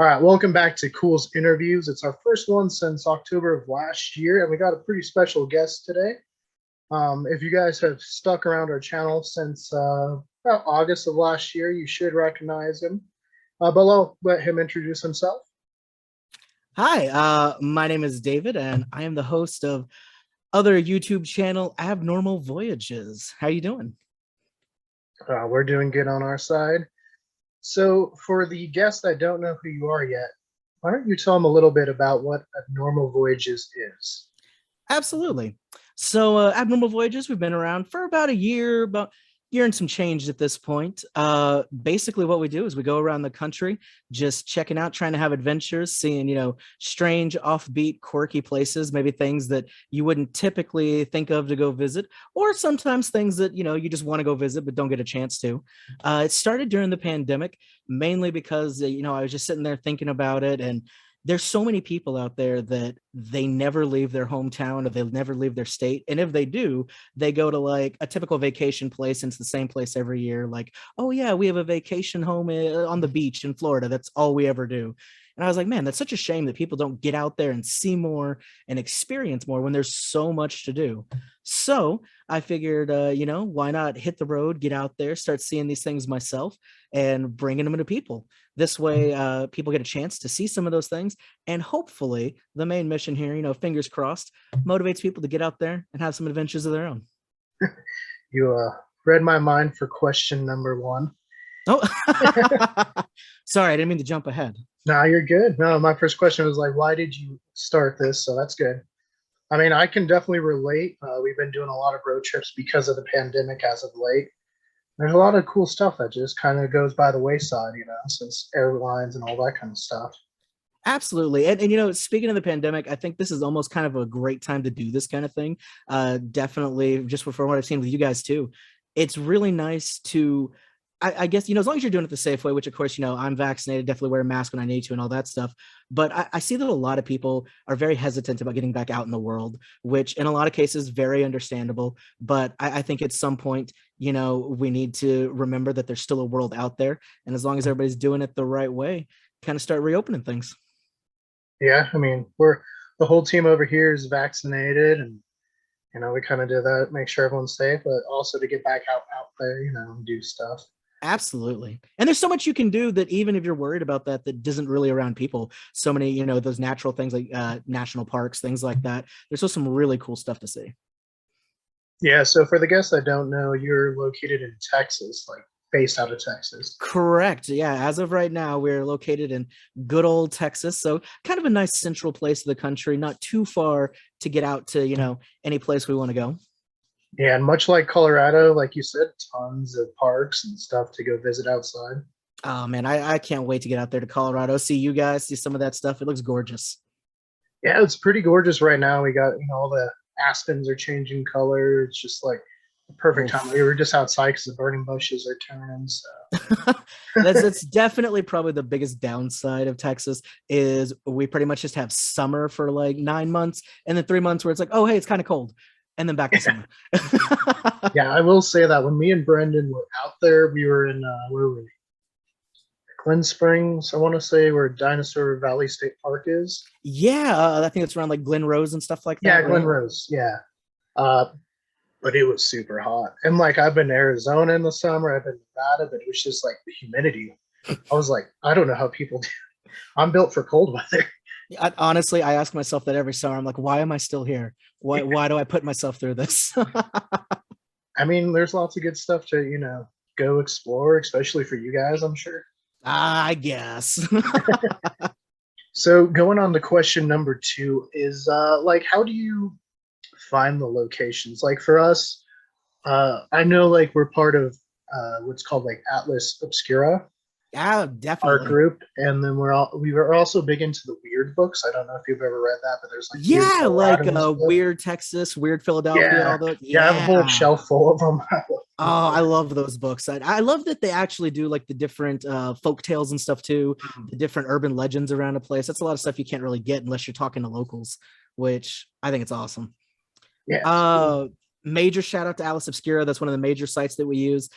All right, welcome back to Culz Interviews. It's our first one since October of last year, and we got a pretty special guest today. If you guys have stuck around our channel since about August of last year, you should recognize him. But I'll let him introduce himself. Hi, my name is David, and I am the host of other YouTube channel Abnormal Voyages. How you doing? We're doing good on our side. So, for the guests that don't know who you are yet, why don't you tell them a little bit about what Abnormal Voyages is? Absolutely. So, Abnormal Voyages, we've been around for about a year, about year and some change at this point. Basically, what we do is we go around the country, just checking out, trying to have adventures, seeing, strange, offbeat, quirky places, maybe things that you wouldn't typically think of to go visit, or sometimes things that, you just want to go visit, but don't get a chance to. It started during the pandemic, mainly because, I was just sitting there thinking about it, and there's so many people out there that they never leave their hometown or they'll never leave their state. And if they do, they go to like a typical vacation place and it's the same place every year. Like, oh yeah, we have a vacation home on the beach in Florida. That's all we ever do. And I was like, man, that's such a shame that people don't get out there and see more and experience more when there's so much to do. So I figured, why not hit the road, get out there, start seeing these things myself and bringing them to people. This way, people get a chance to see some of those things. And hopefully the main mission here, fingers crossed, motivates people to get out there and have some adventures of their own. You read my mind for question number one. Oh, sorry, I didn't mean to jump ahead. No, you're good. No, my first question was like, why did you start this? So that's good. I mean, I can definitely relate. We've been doing a lot of road trips because of the pandemic as of late. There's a lot of cool stuff that just kind of goes by the wayside, since airlines and all that kind of stuff. Absolutely. And speaking of the pandemic, I think this is almost kind of a great time to do this kind of thing. Definitely, just for what I've seen with you guys too. It's really nice to, I guess, as long as you're doing it the safe way, which of course, I'm vaccinated, definitely wear a mask when I need to and all that stuff. But I see that a lot of people are very hesitant about getting back out in the world, which in a lot of cases, very understandable. But I think at some point, we need to remember that there's still a world out there. And as long as everybody's doing it the right way, kind of start reopening things. Yeah, I mean, the whole team over here is vaccinated, and we kind of do that, make sure everyone's safe, but also to get back out there, and do stuff. Absolutely. And there's so much you can do that even if you're worried about that isn't really around people. So many, those natural things like national parks, things like that. There's still some really cool stuff to see. Yeah, so for the guests that don't know, you're located in Texas, like based out of Texas. Correct. Yeah, as of right now, we're located in good old Texas. So kind of a nice central place of the country, not too far to get out to, any place we want to go. Yeah, and much like Colorado, like you said, tons of parks and stuff to go visit outside. Oh man, I can't wait to get out there to Colorado, see you guys, see some of that stuff. It looks gorgeous. Yeah, it's pretty gorgeous right now. We got, all the aspens are changing color. It's just like the perfect time. We were just outside because the burning bushes are turning. So that's definitely probably the biggest downside of Texas is we pretty much just have summer for like 9 months and then 3 months where it's like, oh, hey, it's kind of cold. And then back to summer. Yeah, I will say that when me and Brendan were out there, we were in, where were we? Glen Springs, I want to say where Dinosaur Valley State Park is. Yeah, I think it's around like Glen Rose and stuff like that. Yeah, Glen Rose, yeah. But it was super hot. And like I've been to Arizona in the summer, I've been to Nevada, but it was just like the humidity. I was like, I don't know how people do. I'm built for cold weather. Honestly, I ask myself that every summer. I'm like, why am I still here? Why do I put myself through this? I mean, there's lots of good stuff to, go explore, especially for you guys, I'm sure. I guess. So going on to question number 2 is like, how do you find the locations? Like for us, I know like we're part of what's called like Atlas Obscura. Yeah, definitely. Our group, and then we were also big into the weird books. I don't know if you've ever read that, but there's like Weird Texas, Weird Philadelphia. Yeah, I have a whole shelf full of them. I love those books. I love that they actually do like the different folk tales and stuff too, the different urban legends around a place. That's a lot of stuff you can't really get unless you're talking to locals, which I think it's awesome. Yeah. Major shout out to Atlas Obscura. That's one of the major sites that we use.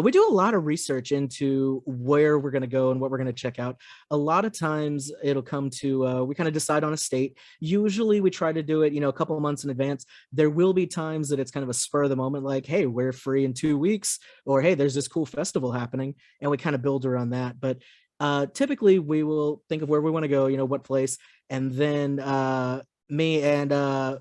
We do a lot of research into where we're going to go and what we're going to check out. A lot of times it'll come to, we kind of decide on a state. Usually we try to do it, a couple of months in advance. There will be times that it's kind of a spur of the moment, like, hey, we're free in 2 weeks, or hey, there's this cool festival happening, and we kind of build around that. But typically we will think of where we want to go, what place, and then me and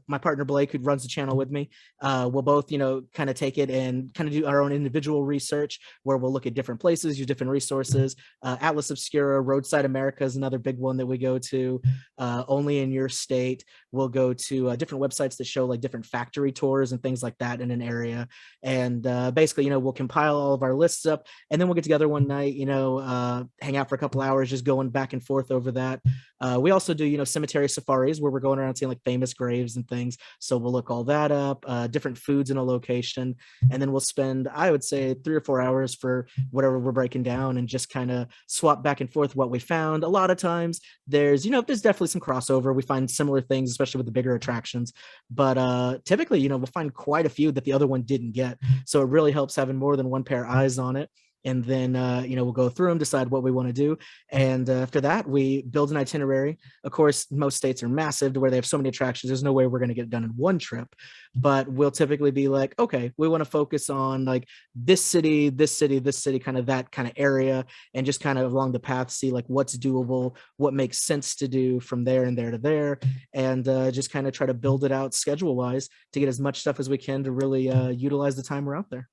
my partner Blake, who runs the channel with me, we'll both kind of take it and kind of do our own individual research, where we'll look at different places, use different resources. Atlas Obscura, Roadside America is another big one that we go to. Only in Your State, we'll go to different websites that show like different factory tours and things like that in an area. And basically, we'll compile all of our lists up, and then we'll get together one night, hang out for a couple hours, just going back and forth over that. We also do, cemetery safaris, where we're going around seeing like famous graves and things. So we'll look all that up, different foods in a location, and then we'll spend, I would say, 3 or 4 hours for whatever we're breaking down, and just kind of swap back and forth what we found. A lot of times there's definitely some crossover. We find similar things, especially with the bigger attractions, but typically, we'll find quite a few that the other one didn't get. So it really helps having more than one pair of eyes on it. And then, we'll go through them, decide what we want to do. And after that, we build an itinerary. Of course, most states are massive to where they have so many attractions. There's no way we're going to get it done in one trip. But we'll typically be like, okay, we want to focus on like this city, kind of that kind of area, and just kind of along the path, see like what's doable, what makes sense to do from there and there to there. And just kind of try to build it out schedule-wise to get as much stuff as we can to really utilize the time we're out there.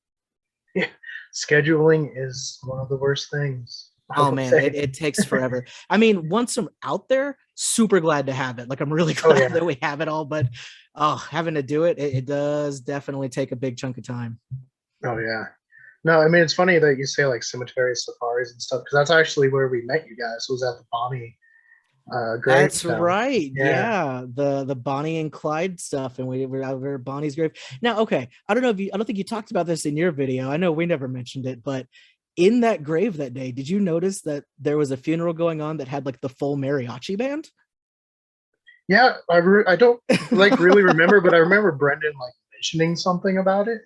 Yeah, scheduling is one of the worst things. Oh man, it takes forever. I mean, once I'm out there, super glad to have it. Like, I'm really glad that we have it all, but having to do it does definitely take a big chunk of time. Oh yeah. No, I mean, it's funny that you say like cemetery safaris and stuff, because that's actually where we met you guys, was at the Bonnie grave. That's right. Yeah. The Bonnie and Clyde stuff, and we were out there at Bonnie's grave. Now, okay, I don't think you talked about this in your video. I know we never mentioned it, but in that grave that day, did you notice that there was a funeral going on that had like the full mariachi band? Yeah, I don't like really remember, but I remember Brendan like mentioning something about it.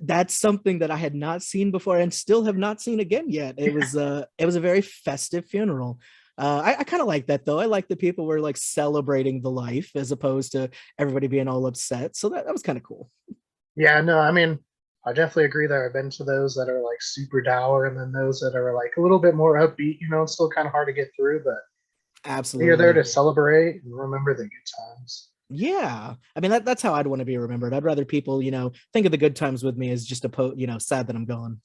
That's something that I had not seen before, and still have not seen again yet. It was a very festive funeral. I kind of like that though. I like that people were like celebrating the life as opposed to everybody being all upset. So that was kind of cool. Yeah, no, I mean, I definitely agree there. I've been to those that are like super dour, and then those that are like a little bit more upbeat. It's still kind of hard to get through, but absolutely, you're there to celebrate and remember the good times. Yeah, I mean that's how I'd want to be remembered. I'd rather people, think of the good times with me as just sad that I'm gone.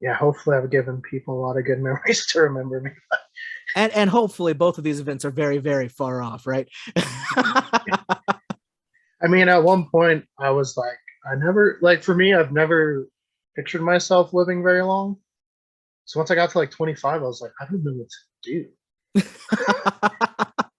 Yeah, hopefully I've given people a lot of good memories to remember me. And hopefully both of these events are very, very far off, right? I mean, at one point I was like, for me, I've never pictured myself living very long. So once I got to like 25, I was like, I don't know what to do.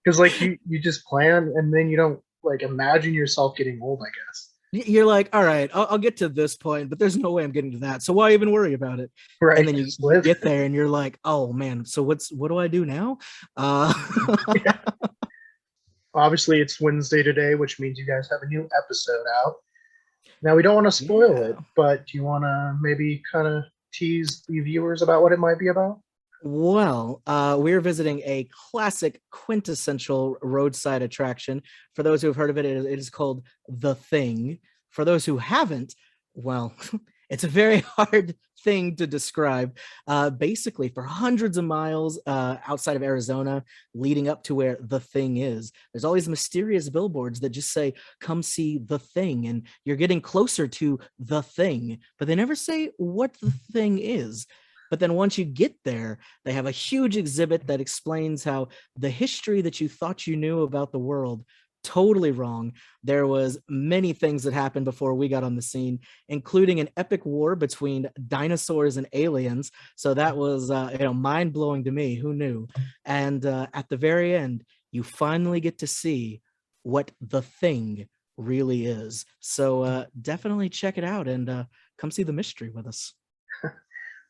Because like you just plan, and then you don't like imagine yourself getting old, I guess. You're like, all right, I'll get to this point, but there's no way I'm getting to that. So why even worry about it? Right. And then you get there and you're like, oh man, so what do I do now? Yeah. Obviously it's Wednesday today, which means you guys have a new episode out. Now we don't want to spoil it, but do you want to maybe kind of tease the viewers about what it might be about? Well, we're visiting a classic quintessential roadside attraction. For those who have heard of it, it is called The Thing. For those who haven't, well, it's a very hard thing to describe. Basically, for hundreds of miles outside of Arizona, leading up to where The Thing is, there's all these mysterious billboards that just say, come see The Thing, and you're getting closer to The Thing, but they never say what The Thing is. But then once you get there, they have a huge exhibit that explains how the history that you thought you knew about the world, totally wrong. There was many things that happened before we got on the scene, including an epic war between dinosaurs and aliens. So that was mind-blowing to me. Who knew? And at the very end, you finally get to see what The Thing really is. So definitely check it out and come see the mystery with us.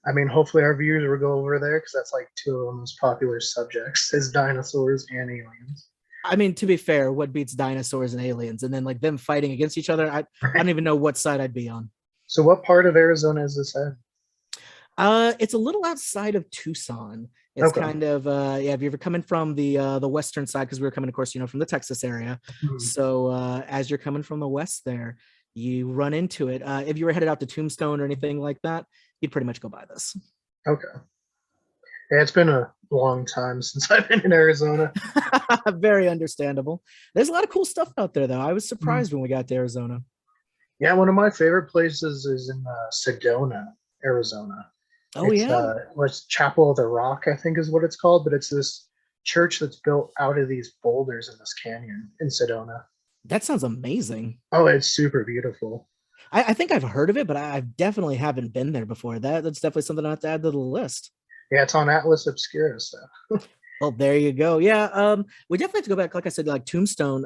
I mean, hopefully our viewers will go over there, because that's like two of the most popular subjects, is dinosaurs and aliens. I mean, to be fair, what beats dinosaurs and aliens? And then like them fighting against each other? I don't even know what side I'd be on. So what part of Arizona is this in? It's a little outside of Tucson. It's Okay. kind of yeah. If you're coming from the western side, because we were coming, of course, from the Texas area. Mhm. So as you're coming from the west, there, you run into it. If you were headed out to Tombstone or anything like that, you'd pretty much go by this. Okay. Yeah, it's been a long time since I've been in Arizona. Very understandable. There's a lot of cool stuff out there, though. I was Mhm. surprised when we got to Arizona. Yeah, one of my favorite places is in Sedona, Arizona. Oh It's yeah, what's Chapel of the Rock, I think is what it's called, but it's this church that's built out of these boulders in this canyon in Sedona. that sounds amazing. Oh, it's super beautiful. I think I've heard of it, but I definitely haven't been there before. That's definitely something I have to add to the list. Yeah, it's on Atlas Obscura, so Well, there you go. Yeah, we definitely have to go back. Like I said, like Tombstone.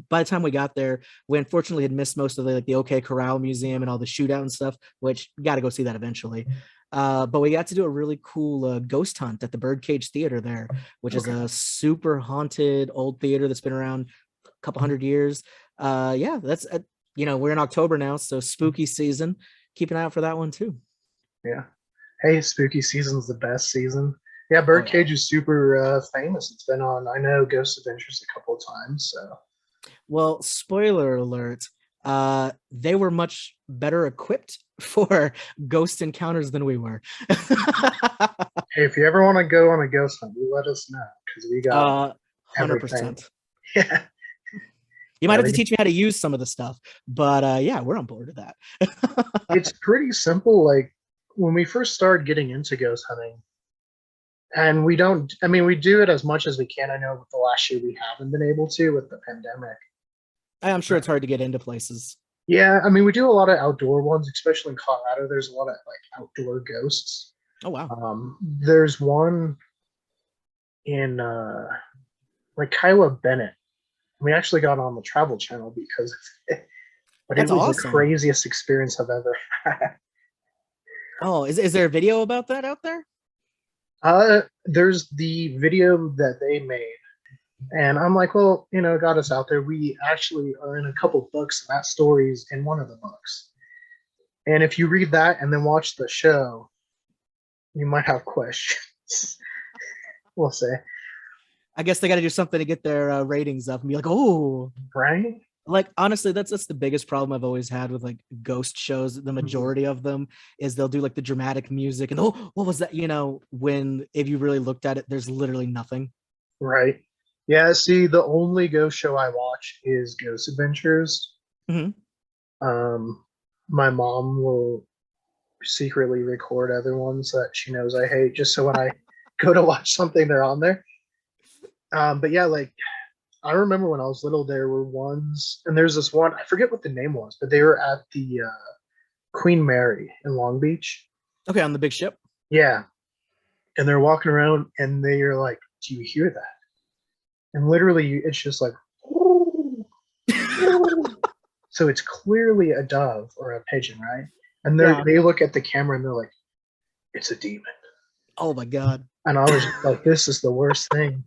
By the time we got there, we unfortunately had missed most of the OK Corral Museum and all the shootout and stuff. Which got to go see that eventually. But we got to do a really cool ghost hunt at the Birdcage Theater there, which is okay. a super haunted old theater that's been around a couple hundred years. Yeah, that's we're in October now, so spooky season. Keep an eye out for that one too. Yeah. Hey, spooky season's the best season. Yeah, Oh yeah. Birdcage is super famous. It's been on, I know, Ghost Adventures a couple of times. So, Well, spoiler alert, they were much better equipped for ghost encounters than we were. hey, if you ever want to go on a ghost hunt, you let us know because we got 100%. everything. Yeah, You might yeah. have to teach me how to use some of the stuff, but yeah, we're on board with that. It's pretty simple. Like when we first started getting into ghost hunting, and we don't, I mean, we do it as much as we can. I know with the last year we haven't been able to with the pandemic. I'm sure it's hard to get into places. Yeah, I mean, we do a lot of outdoor ones, especially in Colorado. There's a lot of like outdoor ghosts. Oh wow. There's one in like Kyla Bennett. We actually got on the Travel Channel because of it, but it That's was the awesome. craziest experience I've ever had. Oh, is there a video about that out there? There's the video that they made, and I'm like, well, it got us out there. We actually are in a couple books, and that story's in one of the books. And if you read that and then watch the show, you might have questions. We'll say, I guess they got to do something to get their ratings up and be like, oh, right? like honestly, that's the biggest problem I've always had with like ghost shows. The Mhm. majority of them is they'll do like the dramatic music and oh, what was that? When if you really looked at it, there's literally nothing. Right. Yeah, see, the only ghost show I watch is Ghost Adventures. Mhm. Um, my mom will secretly record other ones that she knows I hate, just so when I go to watch something, they're on there. But yeah, like I remember when I was little, there were ones, and there's this one, I forget what the name was, but they were at the Queen Mary in Long Beach. Okay, on the big ship. Yeah. And they're walking around and they're like, do you hear that? And literally, it's just like, so it's clearly a dove or a pigeon, right? And Yeah. they look at the camera and they're like, it's a demon. Oh my god. And I was just like, this is the worst thing.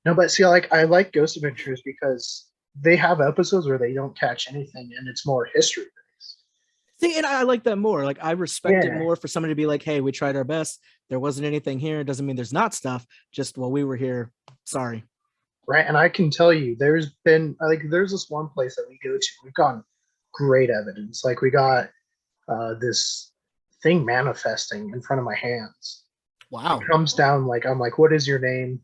No, but see, I like Ghost Adventures because they have episodes where they don't catch anything and it's more history based. See, and I like that more. Like I respect it Yeah, more for somebody to be like, "Hey, we tried our best. There wasn't anything here. It doesn't mean there's not stuff. Just while we were here, sorry." right. And I can tell you, there's been like there's this one place that we go to. We've gotten great evidence. Like we got this thing manifesting in front of my hands. It Wow. comes down like I'm like, what is your name?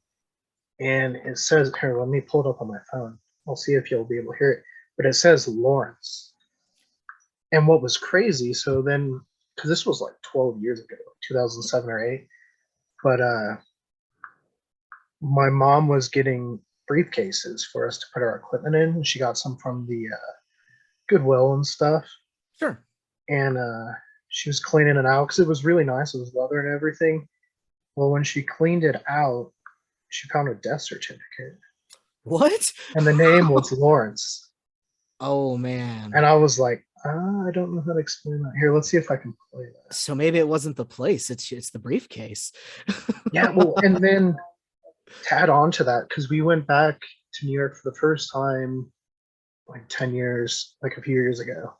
And it says here, let me pull it up on my phone. I'll see if you'll be able to hear it. But it says Lawrence. And what was crazy, so then because this was like 12 years ago, 2007 or 8, but my mom was getting briefcases for us to put our equipment in. She got some from the Goodwill and stuff. Sure. And she was cleaning it out because it was really nice. It was leather and everything. Well, when she cleaned it out, she found a death certificate, What? and the name was Lawrence. Oh man. And I was like, I don't know how to explain that. Here, let's see if I can play that. So maybe it wasn't the place. It's the briefcase. Yeah, well, and then to add on to that, because we went back to New York for the first time like 10 years, like a few years ago.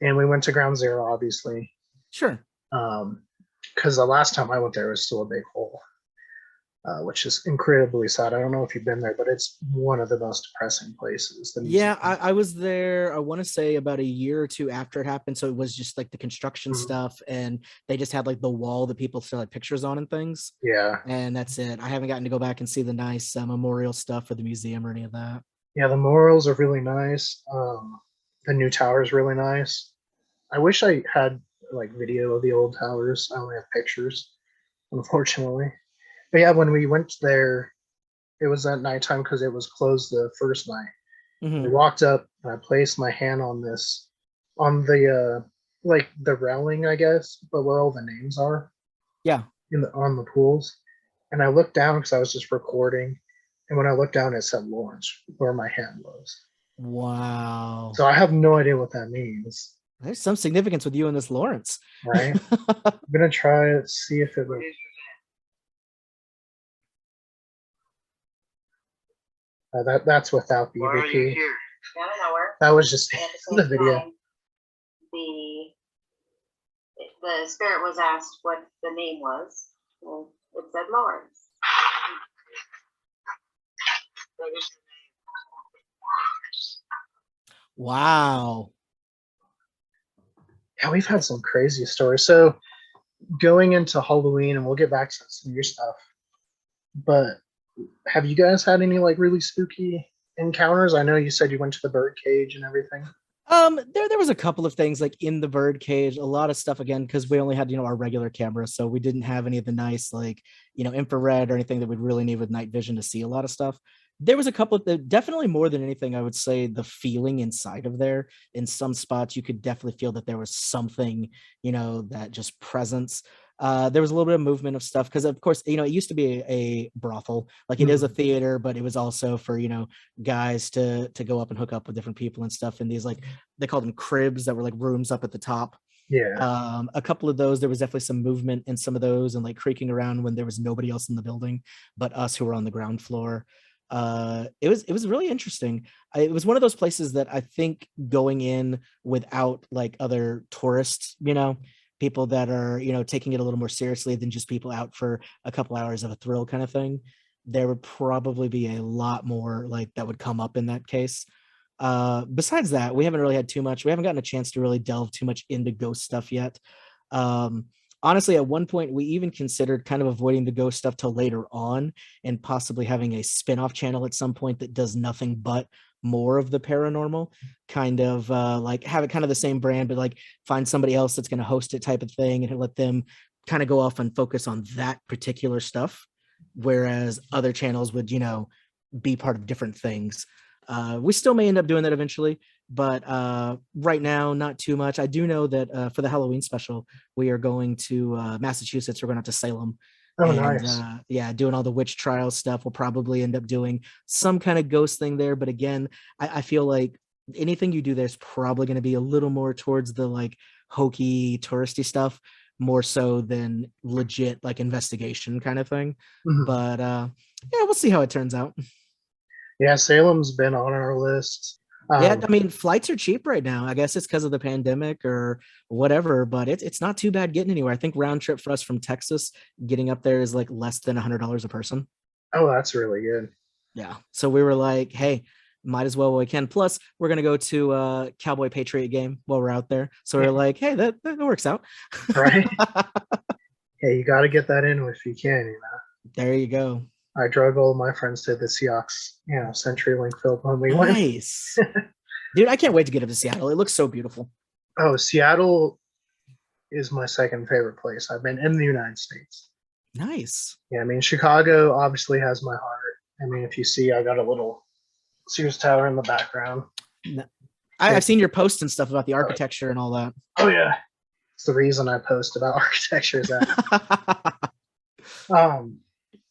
and we went to Ground Zero, obviously. Sure. Because the last time I went there, it was still a big hole, which is incredibly sad. I don't know if you've been there, but it's one of the most depressing places. Yeah, I was there, I want to say about a year or two after it happened. So it was just like the construction stuff, and they just had like the wall that people still had pictures on and things. Yeah. And that's it. I haven't gotten to go back and see the nice memorial stuff for the museum or any of that. Yeah, the memorials are really nice. The new tower is really nice. I wish I had like video of the old towers. I only have pictures, unfortunately. But yeah, when we went there, it was at nighttime because it was closed the first night. We walked up and I placed my hand on this, on the like the railing, I guess, but where all the names are. Yeah. On the pools, and I looked down because I was just recording, and when I looked down, it said Lawrence where my hand was. Wow. So I have no idea what that means. There's some significance with you and this Lawrence. Right? I'm gonna try it, see if it will. That's without the EVP. That was just the video. The spirit was asked what the name was, and it said Lawrence. Wow. Yeah, we've had some crazy stories. So going into Halloween, and we'll get back to some of your stuff, but have you guys had any like really spooky encounters? I know you said you went to the bird cage and everything. There was a couple of things like in the bird cage, a lot of stuff again, because we only had, our regular camera. So we didn't have any of the nice, like, infrared or anything that we'd really need with night vision to see a lot of stuff. There was a couple of the, definitely more than anything, I would say the feeling inside of there. In some spots, you could definitely feel that there was something, that just presence. There was a little bit of movement of stuff because, of course, it used to be a brothel, like it is a theater, but it was also for guys to go up and hook up with different people and stuff. And these, like, they called them cribs that were like rooms up at the top. Yeah. A couple of those, there was definitely some movement in some of those and like creaking around when there was nobody else in the building but us who were on the ground floor. It was really interesting. It was one of those places that I think going in without like other tourists, people that are, taking it a little more seriously than just people out for a couple hours of a thrill kind of thing, there would probably be a lot more like that would come up in that case. Besides that, we haven't really had too much. We haven't gotten a chance to really delve too much into ghost stuff yet. Honestly, at one point, we even considered kind of avoiding the ghost stuff till later on and possibly having a spin-off channel at some point that does nothing but more of the paranormal, kind of like have it kind of the same brand, but like find somebody else that's going to host it type of thing and let them kind of go off and focus on that particular stuff. Whereas other channels would, be part of different things. We still may end up doing that eventually, but right now, not too much. I do know that for the Halloween special, we are going to Massachusetts. We're going out to Salem. Oh, and, nice. Yeah, doing all the witch trial stuff. We'll probably end up doing some kind of ghost thing there. But again, I feel like anything you do there's probably going to be a little more towards the like hokey touristy stuff, more so than legit like investigation kind of thing. But yeah, we'll see how it turns out. Yeah, Salem's been on our list. Yeah, I mean, flights are cheap right now. I guess it's because of the pandemic or whatever, but it's not too bad getting anywhere. I think round trip for us from Texas, getting up there is like less than $100 a person. Oh, that's really good. Yeah. So we were like, hey, might as well while we can. Plus, we're gonna go to a Cowboy Patriot game while we're out there. So we're like, hey, that works out. Right. Hey, you got to get that in if you can, There you go. I drove all my friends to the Seahawks, CenturyLink Field when we went. Nice. Dude, I can't wait to get up to Seattle. It looks so beautiful. Oh, Seattle is my second favorite place. I've been in the United States. Nice. Yeah, I mean, Chicago obviously has my heart. I mean, if you see, I got a little Sears Tower in the background. I've seen your posts and stuff about the architecture and all that. Oh, yeah. It's the reason I post about architecture is that.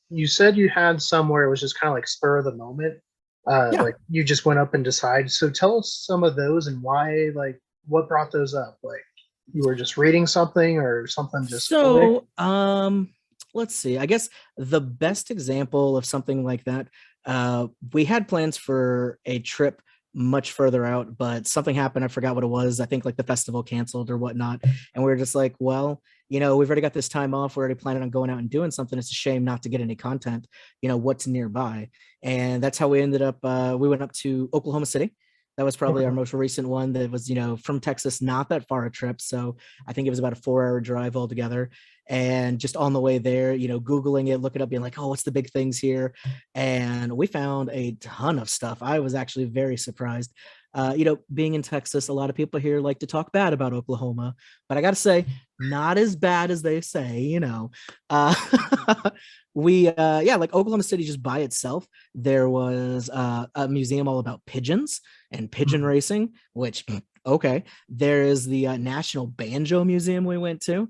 You said you had somewhere it was just kind of like spur of the moment. Yeah. Like you just went up and decided. So tell us some of those and why, like what brought those up? Like you were just reading something or something just so let's see. I guess the best example of something like that, we had plans for a trip much further out, but something happened. I forgot what it was. I think like the festival canceled or whatnot. And we were just like, well, we've already got this time off. We're already planning on going out and doing something. It's a shame not to get any content, what's nearby. And that's how we ended up, we went up to Oklahoma City. That was probably our most recent one that was, from Texas, not that far a trip. So I think it was about a 4-hour drive altogether. And just on the way there, Googling it, looking up, being like, oh, what's the big things here? And we found a ton of stuff. I was actually very surprised. Being in Texas, a lot of people here like to talk bad about Oklahoma, but I got to say, not as bad as they say, like Oklahoma City just by itself, there was a museum all about pigeons and pigeon racing, which okay. There is the National Banjo Museum we went to.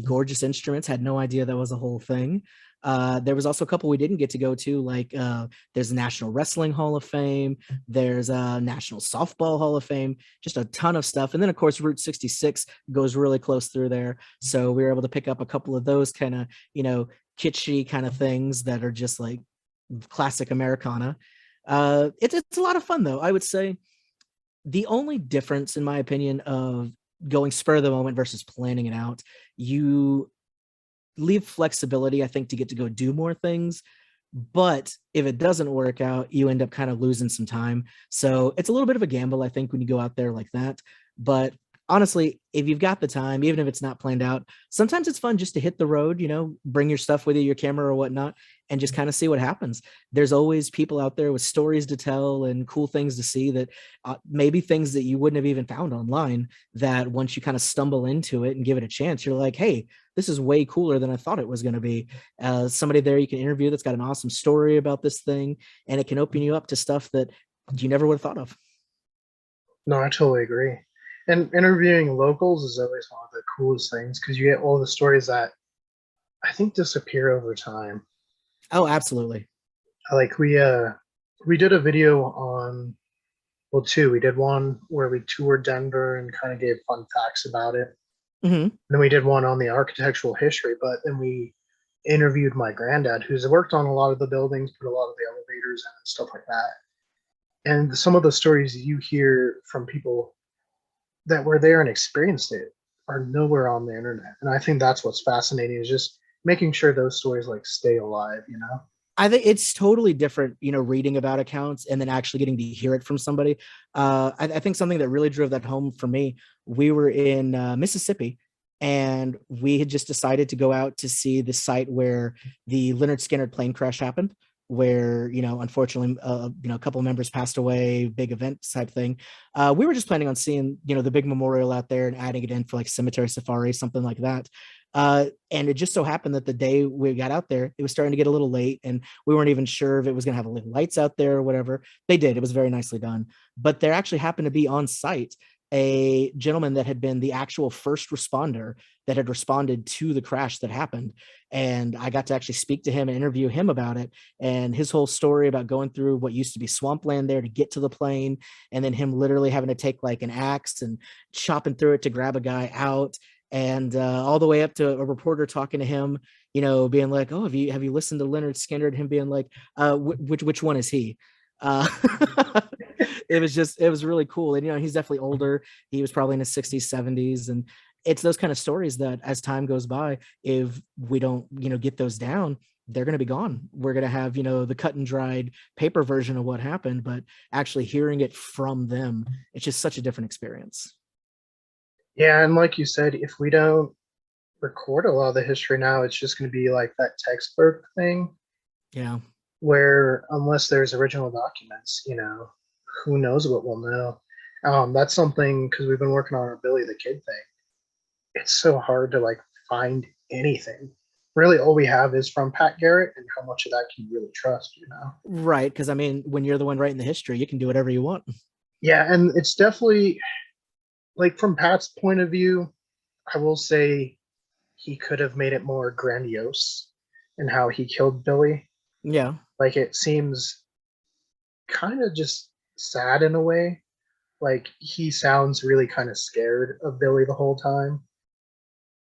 Gorgeous instruments. Had no idea that was a whole thing. There was also a couple we didn't get to go to, like there's a National Wrestling Hall of Fame. There's a National Softball Hall of Fame. Just a ton of stuff. And then, of course, Route 66 goes really close through there. So we were able to pick up a couple of those kind of, kitschy kind of things that are just like classic Americana. It's a lot of fun, though. I would say the only difference, in my opinion, of going spur of the moment versus planning it out, you leave flexibility, I think, to get to go do more things. But if it doesn't work out, you end up kind of losing some time. So it's a little bit of a gamble, I think, when you go out there like that. But honestly, if you've got the time, even if it's not planned out, sometimes it's fun just to hit the road, bring your stuff with you, your camera or whatnot, and just kind of see what happens. There's always people out there with stories to tell and cool things to see that maybe things that you wouldn't have even found online, that once you kind of stumble into it and give it a chance, you're like, hey, this is way cooler than I thought it was going to be. Somebody there you can interview that's got an awesome story about this thing, and it can open you up to stuff that you never would have thought of. No, I totally agree. And interviewing locals is always one of the coolest things because you get all the stories that I think disappear over time. Oh, absolutely. Like we did a video on, well, two. We did one where we toured Denver and kind of gave fun facts about it. Mm-hmm. Then we did one on the architectural history, but then we interviewed my granddad, who's worked on a lot of the buildings, put a lot of the elevators and stuff like that. And some of the stories you hear from people that were there and experienced it are nowhere on the internet. And I think that's what's fascinating, is just making sure those stories like stay alive, I think it's totally different, reading about accounts and then actually getting to hear it from somebody. I think something that really drove that home for me, we were in Mississippi, and we had just decided to go out to see the site where the Leonard Skinner plane crash happened, where, unfortunately, a couple of members passed away, big event type thing. We were just planning on seeing, the big memorial out there and adding it in for like cemetery safari, something like that. And it just so happened that the day we got out there, it was starting to get a little late, and we weren't even sure if it was going to have lights out there or whatever. They did. It was very nicely done. But there actually happened to be on site a gentleman that had been the actual first responder that had responded to the crash that happened. And I got to actually speak to him and interview him about it, and his whole story about going through what used to be swampland there to get to the plane, and then him literally having to take like an axe and chopping through it to grab a guy out, and all the way up to a reporter talking to him, being like, oh, have you listened to Leonard Skinner? And him being like, which one is he? It was really cool. And, he's definitely older. He was probably in his 60s, 70s. And it's those kind of stories that as time goes by, if we don't, get those down, they're going to be gone. We're going to have, the cut and dried paper version of what happened, but actually hearing it from them, it's just such a different experience. Yeah. And like you said, if we don't record a lot of the history now, it's just going to be like that textbook thing. Yeah. Where unless there's original documents, who knows what we'll know. That's something, because we've been working on our Billy the Kid thing. It's so hard to like find anything. Really, all we have is from Pat Garrett, and how much of that can you really trust, Right, because I mean, when you're the one writing the history, you can do whatever you want. Yeah, and it's definitely, like, from Pat's point of view, I will say he could have made it more grandiose in how he killed Billy. Yeah. Like, it seems kind of just sad in a way. Like, he sounds really kind of scared of Billy the whole time.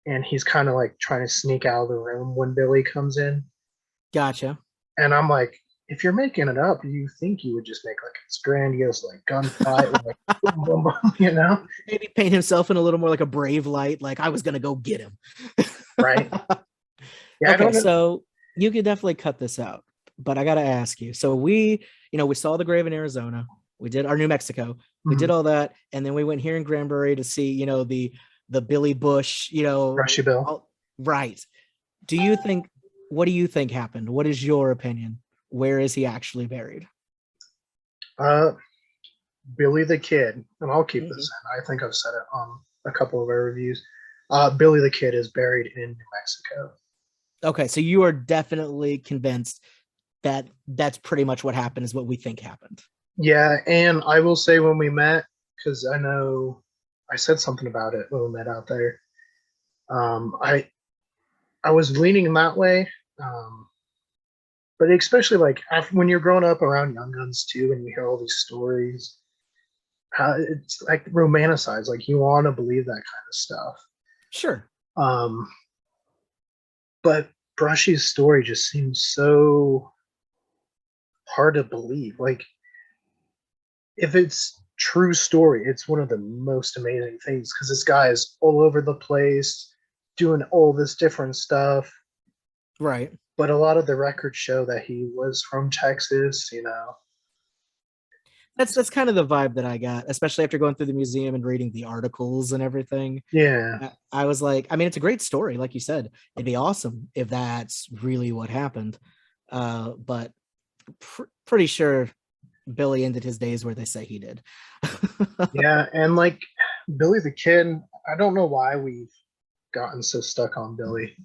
And he's kind of like trying to sneak out of the room when Billy comes in. Gotcha. And I'm like, if you're making it up, you think you would just make like this grandiose like gunfight, like boom, boom, boom, you know? Maybe paint himself in a little more like a brave light, like I was gonna go get him. Right. Yeah, I Okay, don't know. so you could definitely cut this out, but I gotta ask you. So we saw the grave in Arizona, we did our New Mexico, we did Mhm. all that, and then we went here in Granbury to see, the Billy Bush, Brushy Bill. right. Do you think what do you think happened? What is your opinion? Where is he actually buried? Uh, Billy the Kid, and I'll keep Mhm. this in. I think I've said it on a couple of our reviews. Billy the Kid is buried in New Mexico. Okay, so you are definitely convinced that that's pretty much what happened, is what we think happened. Yeah, and I will say when we met, because I know I said something about it when we met out there. I was leaning in that way, um, but especially like after when you're growing up around young guns too, and you hear all these stories, it's like romanticized. Like you want to believe that kind of stuff. Sure. Um, but Brushy's story just seems so hard to believe. Like if it's true story, it's one of the most amazing things because this guy is all over the place doing all this different stuff. Right. But a lot of the records show that he was from Texas, you know. That's kind of the vibe that I got, especially after going through the museum and reading the articles and everything. Yeah. I was like, I mean, it's a great story, like you said. It'd be awesome if that's really what happened. But pretty sure Billy ended his days where they say he did. Yeah, and like Billy the Kid, I don't know why we've gotten so stuck on Billy,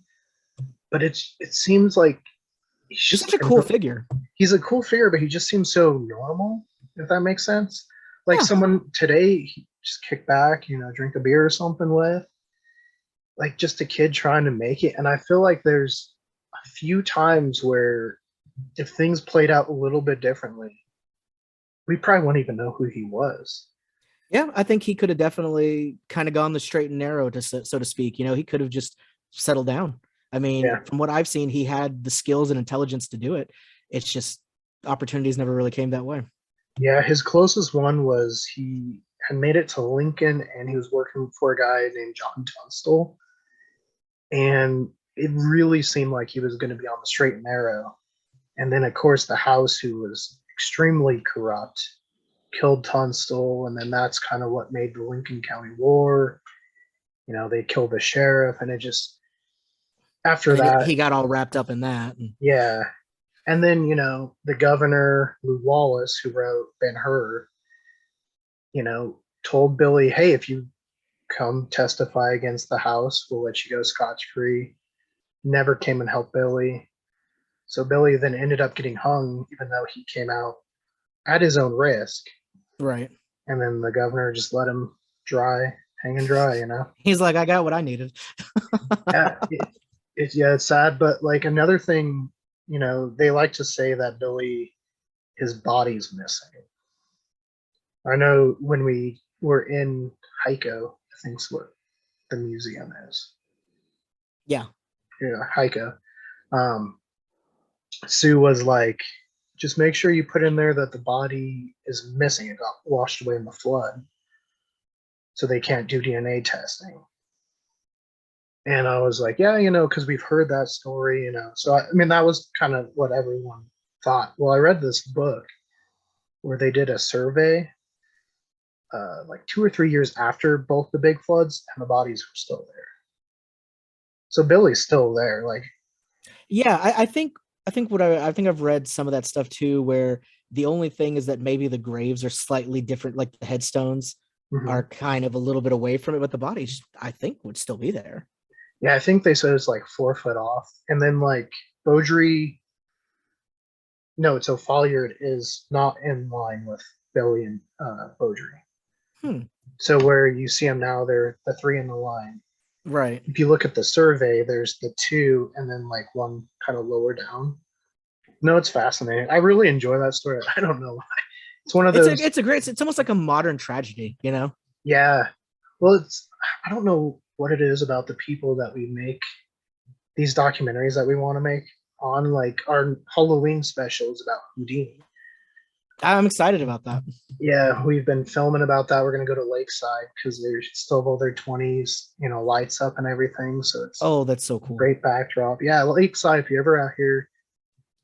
but it seems like he's He's just such a like cool figure. he's a cool figure, but he just seems so normal, if that makes sense. Like Yeah. someone today, he just kick back, you know, drink a beer or something with, like just a kid trying to make it. And I feel like there's a few times where if things played out a little bit differently, we probably wouldn't even know who he was. Yeah, I think he could have definitely kind of gone the straight and narrow, so to speak. He could have just settled down. I mean, Yeah. from what I've seen, he had the skills and intelligence to do it. It's just opportunities never really came that way. Yeah, his closest one was he had made it to Lincoln and he was working for a guy named John Tunstall. And it really seemed like he was going to be on the straight and narrow. And then, of course, the House, who was extremely corrupt, killed Tunstall. And then that's kind of what made the Lincoln County War. You know, they killed the sheriff. And it just, after And that, he got all wrapped up in that. yeah. And then, you know, the governor, Lou Wallace, who wrote Ben-Hur, you know, told Billy, hey, if you come testify against the House, we'll let you go scotch-free. Never came and helped Billy. So Billy then ended up getting hung, even though he came out at his own risk. Right. And then the governor just let him hang and dry, you know? He's like, I got what I needed. Yeah, it's sad. But like another thing, you know, they like to say that Billy, his body's missing. I know when we were in Heiko, I think's what the museum is. Yeah. Yeah, Heiko. Um, Sue was like, just make sure you put in there that the body is missing. It got washed away in the flood. So they can't do DNA testing. And I was like, yeah, you know, because we've heard that story, you know. So, I mean, that was kind of what everyone thought. Well, I read this book where they did a survey like 2 or 3 years after both the big floods, and the bodies were still there. So Billy's still there. Like, Yeah, I think I think I've read some of that stuff too, where the only thing is that maybe the graves are slightly different, like the headstones are kind of a little bit away from it, but the bodies I think would still be there. yeah, I think they said it's like 4 foot off. And then like Beaudry, no, so Folliard is not in line with Billy and Beaudry. So where you see them now, they're the three in the line. Right. If you look at the survey, there's the two and then like one kind of lower down. No, it's fascinating. I really enjoy that story. I don't know why. It's one of those. It's almost like a modern tragedy, you know? Yeah. Well, I don't know what it is about the people that we make these documentaries that we want to make. on like our Halloween specials about Houdini. I'm excited about that. Yeah, we've been filming about that. We're gonna go to Lakeside because they're still all their 20s, you know, lights up and everything. So it's Oh, that's so cool. great backdrop. Yeah, Lakeside, if you're ever out here,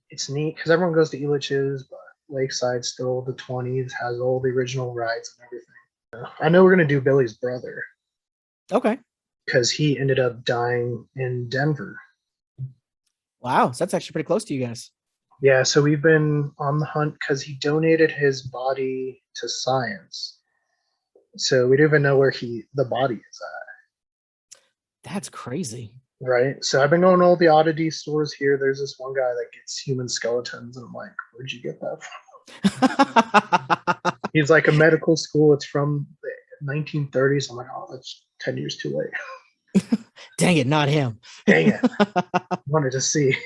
it's neat because everyone goes to Elitch's, but Lakeside still the 20s, has all the original rides and everything. I know we're gonna do Billy's brother Okay. because he ended up dying in Denver. Wow. So that's actually pretty close to you guys. Yeah, so we've been on the hunt because he donated his body to science. So we don't even know where the body is at. That's crazy. Right. So I've been going to all the oddity stores here. There's this one guy that gets human skeletons, and I'm like, where'd you get that from? He's like a medical school. It's from the 1930s. I'm like, oh, that's 10 years too late. Dang it, not him. Dang it. Wanted to see.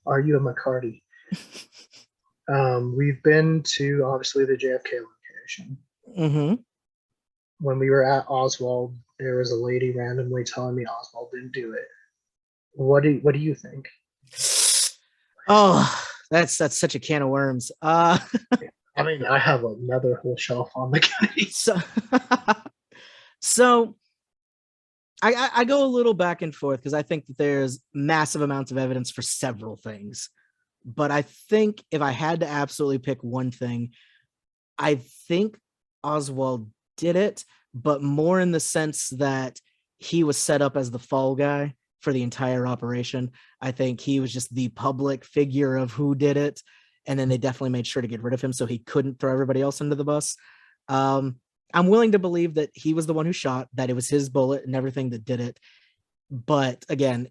Are you a McCarty? We've been to obviously the JFK location. Mm-hmm. When we were at Oswald, there was a lady randomly telling me Oswald didn't do it. What do you think? Oh, that's such a can of worms. I mean, I have another whole shelf on the case. So I go a little back and forth because I think that there's massive amounts of evidence for several things. But I think if I had to absolutely pick one thing, I think Oswald did it, but more in the sense that he was set up as the fall guy for the entire operation. I think he was just the public figure of who did it. And then they definitely made sure to get rid of him so he couldn't throw everybody else under the bus. I'm willing to believe that he was the one who shot, that it was his bullet and everything that did it. But again,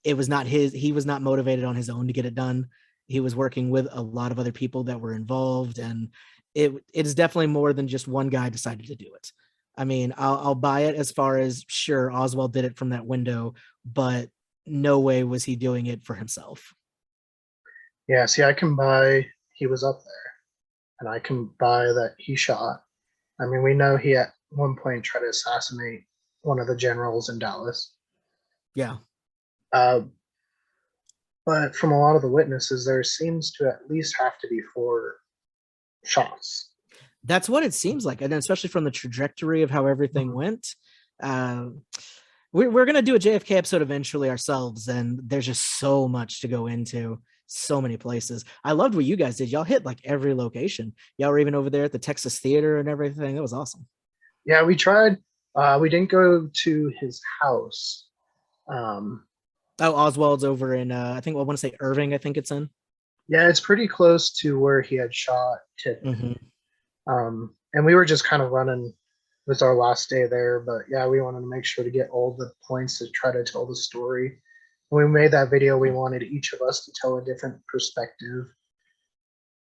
it was not he was not motivated on his own to get it done. He was working with a lot of other people that were involved, and it is definitely more than just one guy decided to do it. I mean, I'll buy it as far as, sure, Oswald did it from that window, but no way was he doing it for himself. Yeah, see, I can buy he was up there, and I can buy that he shot. I mean, we know he at one point tried to assassinate one of the generals in Dallas. Yeah. But from a lot of the witnesses, there seems to at least have to be 4 shots. That's what it seems like. And especially from the trajectory of how everything went. We're going to do a JFK episode eventually ourselves. And there's just so much to go into, so many places. I loved what you guys did. Y'all hit like every location. Y'all were even over there at the Texas Theater and everything. That was awesome. Yeah, we tried. We didn't go to his house. Oswald's over in, I think I want to say Irving, I think it's in. Yeah, it's pretty close to where he had shot Tiffany. Mm-hmm. And we were just kind of running. It was our last day there, but yeah, we wanted to make sure to get all the points to try to tell the story. When we made that video, we wanted each of us to tell a different perspective.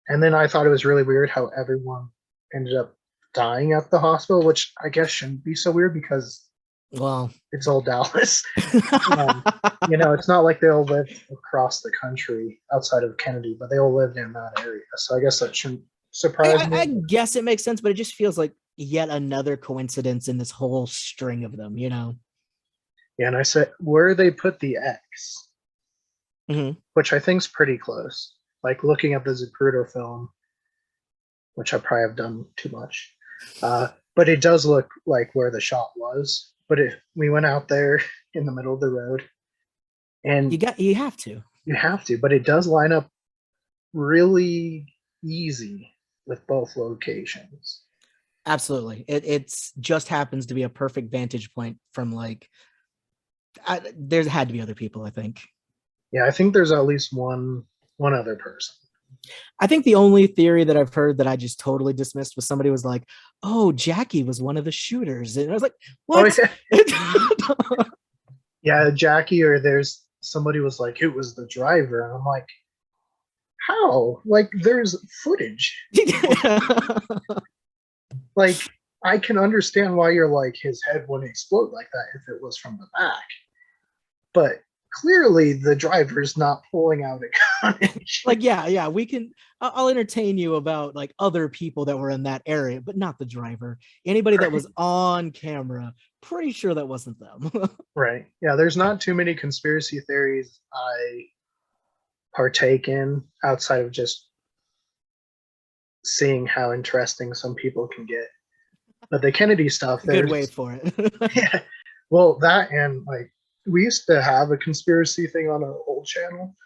And then I thought it was really weird how everyone ended up dying at the hospital, which I guess shouldn't be so weird because, well, it's all Dallas. You know, it's not like they all live across the country outside of Kennedy, but they all lived in that area. So I guess that shouldn't surprise me. I guess it makes sense, but it just feels like yet another coincidence in this whole string of them, you know? Yeah, and I said, where they put the X, which I think is pretty close. Like looking at the Zapruder film, which I probably have done too much. But it does look like where the shot was. But we went out there in the middle of the road, and you have to, but it does line up really easy with both locations. Absolutely, it's just happens to be a perfect vantage point from like. There had to be other people, I think. Yeah, I think there's at least one other person. I think the only theory that I've heard that I just totally dismissed was somebody was like, "Oh, Jackie was one of the shooters," and I was like, "What?" Oh, yeah. Yeah, Jackie, or there's somebody was like, "It was the driver," and I'm like, "How? Like, there's footage." Like, I can understand why you're like, his head wouldn't explode like that if it was from the back, but clearly the driver's not pulling out a gun. Like, yeah, we can. I'll entertain you about like other people that were in that area, but not the driver. Anybody that was on camera, pretty sure that wasn't them. Right. Yeah, there's not too many conspiracy theories I partake in outside of just seeing how interesting some people can get. But the Kennedy stuff, Good way for it. yeah. Well, that and like we used to have a conspiracy thing on an old channel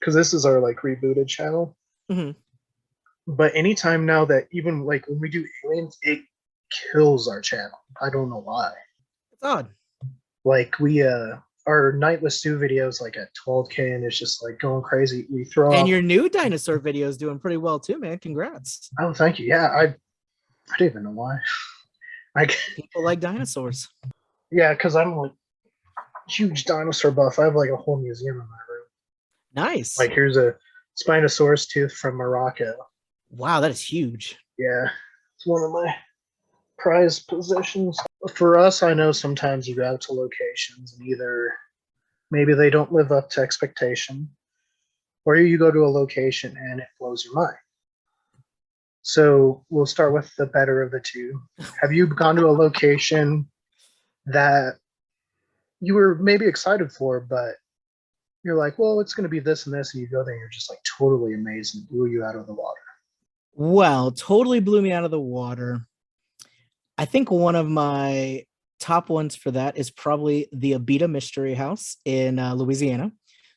because this is our like rebooted channel. Mm-hmm. But anytime now that even like when we do aliens, it kills our channel. I don't know why. It's odd. Like we our Nightless Stew videos like at 12K and it's just like going crazy. We throw And off, your new dinosaur video is doing pretty well too, man. Congrats. oh, thank you. Yeah, I don't even know why. People like dinosaurs. Yeah, because I'm like huge dinosaur buff. I have like a whole museum in my room. Nice. Like here's a Spinosaurus tooth from Morocco. Wow, that is huge. Yeah, it's one of my prized possessions. For us, I know sometimes you go out to locations and either maybe they don't live up to expectation, or you go to a location and it blows your mind. So we'll start with the better of the two. Have you gone to a location that you were maybe excited for, but you're like, well, it's going to be this and this, and you go there and you're just like totally amazed and blew you out of the water? Well, totally blew me out of the water. I think one of my top ones for that is probably the Abita Mystery House in Louisiana.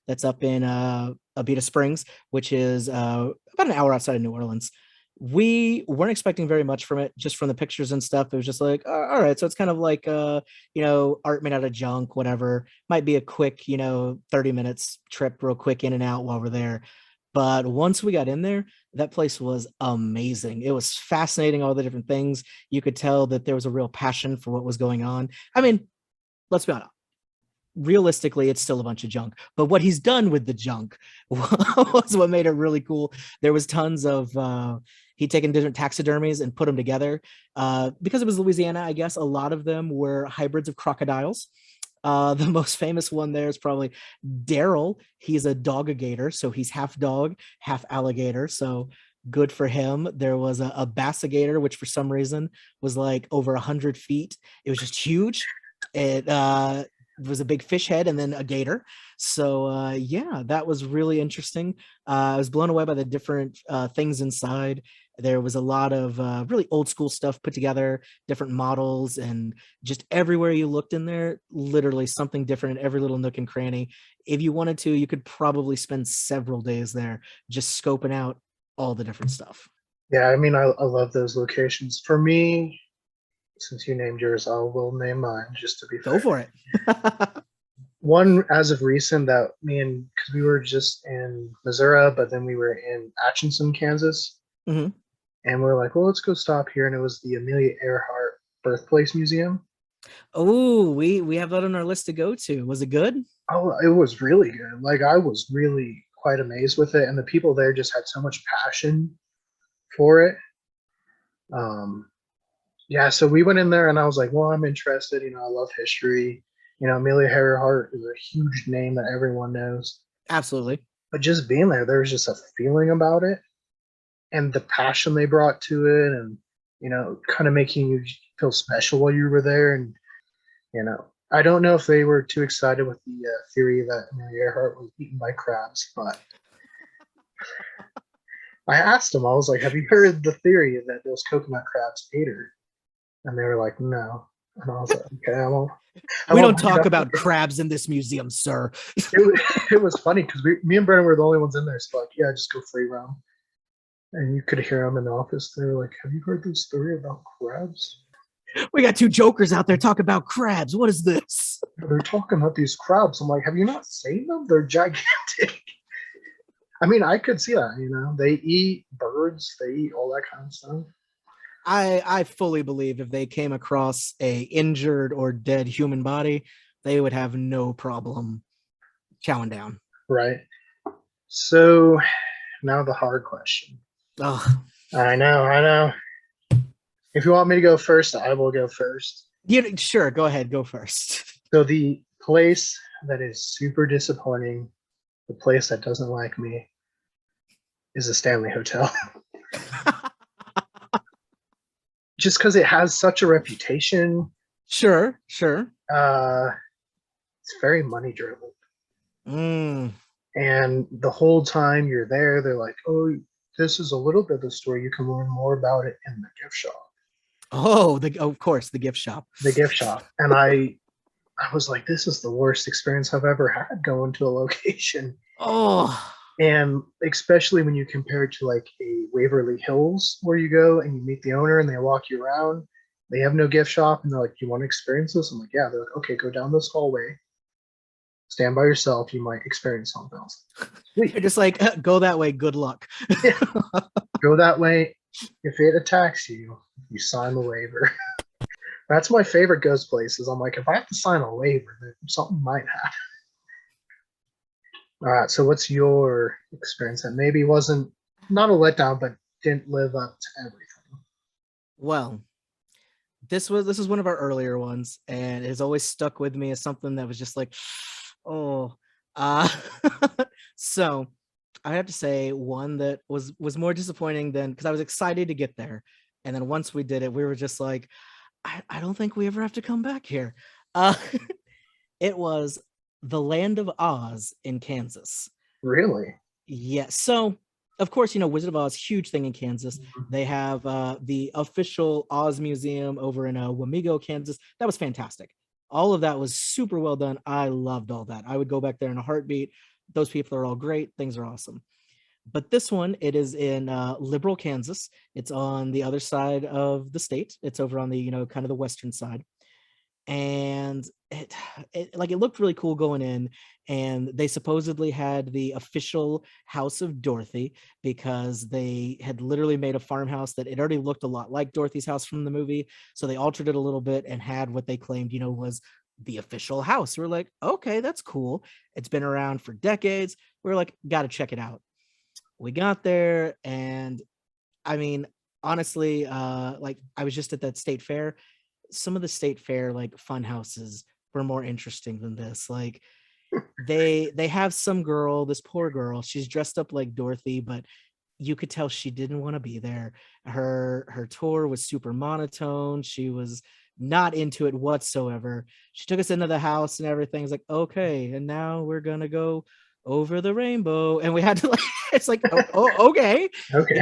That's up in Abita Springs, which is about an hour outside of New Orleans. We weren't expecting very much from it, just from the pictures and stuff. It was just like, all right, so it's kind of like, you know, art made out of junk, whatever. Might be a quick, 30 minutes trip real quick in and out while we're there. But once we got in there, that place was amazing. It was fascinating, all the different things. You could tell that there was a real passion for what was going on. I mean, let's be honest. Realistically, it's still a bunch of junk, but what he's done with the junk was what made it really cool. There was tons of he'd taken different taxidermies and put them together because it was Louisiana. I guess a lot of them were hybrids of crocodiles. The most famous one there is probably Daryl. He's a dog-a-gator, so he's half dog, half alligator. So good for him. There was a bassigator, which for some reason was like over 100 feet. It was just huge. It was a big fish head and then a gator. So yeah, that was really interesting. I was blown away by the different things inside. There was a lot of really old school stuff put together, different models, and just everywhere you looked in there, literally something different in every little nook and cranny. If you wanted to, you could probably spend several days there just scoping out all the different stuff. Yeah, I mean, I love those locations. For me, since you named yours, I will name mine just to be fair. Go for it. One as of recent that because we were just in Missouri, but then we were in Atchison, Kansas. Mm-hmm. And we're like, well, let's go stop here. And it was the Amelia Earhart Birthplace Museum. Oh, we have that on our list to go to. Was it good? Oh, it was really good. Like, I was really quite amazed with it. And the people there just had so much passion for it. Yeah, so we went in there and I was like, well, I'm interested. I love history. Amelia Earhart is a huge name that everyone knows. Absolutely. But just being there was just a feeling about it. And the passion they brought to it, and kind of making you feel special while you were there. And I don't know if they were too excited with the theory that Amelia Earhart was eaten by crabs, but I asked them, I was like, have you heard the theory that those coconut crabs ate her? And they were like, no. And I was like, okay, we don't talk about crabs in this museum, sir. It was funny because me and Brennan were the only ones in there. So like, yeah, just go free roam. And you could hear them in the office. They were like, have you heard this story about crabs? We got two jokers out there talking about crabs. What is this? They're talking about these crabs. I'm like, have you not seen them? They're gigantic. I mean, I could see that, they eat birds. They eat all that kind of stuff. I fully believe if they came across a injured or dead human body, they would have no problem chowing down. Right. So now the hard question. Oh, I know. If you want me to go first, I will go first. Sure, go ahead, go first. So the place that is super disappointing, the place that doesn't like me, is the Stanley Hotel. Just because it has such a reputation. Sure. It's very money driven. And the whole time you're there, they're like, "Oh, this is a little bit of the story. You can learn more about it in the gift shop." Oh, of course, the gift shop. The gift shop. And I was like, this is the worst experience I've ever had going to a location. Oh, And especially when you compare it to like a Waverly Hills where you go and you meet the owner and they walk you around. They have no gift shop and they're like, "You want to experience this?" I'm like, "Yeah." They're like, "Okay, go down this hallway. Stand by yourself. You might experience something else." they're Sweet. just like, go that way. Good luck. Yeah. Go that way. If it attacks you, you sign the waiver. That's my favorite ghost places. I'm like, if I have to sign a waiver, then something might happen. All right. So what's your experience that maybe wasn't not a letdown, but didn't live up to everything? Well, this is one of our earlier ones, and it has always stuck with me as something that was just like, oh, uh, so I have to say one that was more disappointing than, because I was excited to get there, and then once we did it, we were just like, I don't think we ever have to come back here. Uh, it was the Land of Oz in Kansas. Really? Yeah. So, of course, Wizard of Oz, huge thing in Kansas. They have the official Oz Museum over in Wamego, Kansas. That was fantastic. All of that was super well done. I loved all that. I would go back there in a heartbeat. Those people are all great. Things are awesome. But this one, it is in Liberal, Kansas. It's on the other side of the state. It's over on the, kind of the western side. And it looked really cool going in, and they supposedly had the official house of Dorothy because they had literally made a farmhouse that it already looked a lot like Dorothy's house from the movie, so they altered it a little bit and had what they claimed was the official house. We're like, okay, that's cool. It's been around for decades. We're like, gotta check it out. We got there, and I mean, honestly, like I was just at that state fair. Some of the state fair like fun houses were more interesting than this. Like they have some girl, this poor girl, she's dressed up like Dorothy, but you could tell she didn't want to be there. Her tour was super monotone. She was not into it whatsoever. She took us into the house and everything's like, okay, and now we're gonna go over the rainbow, and we had to like it's like, oh okay. Okay.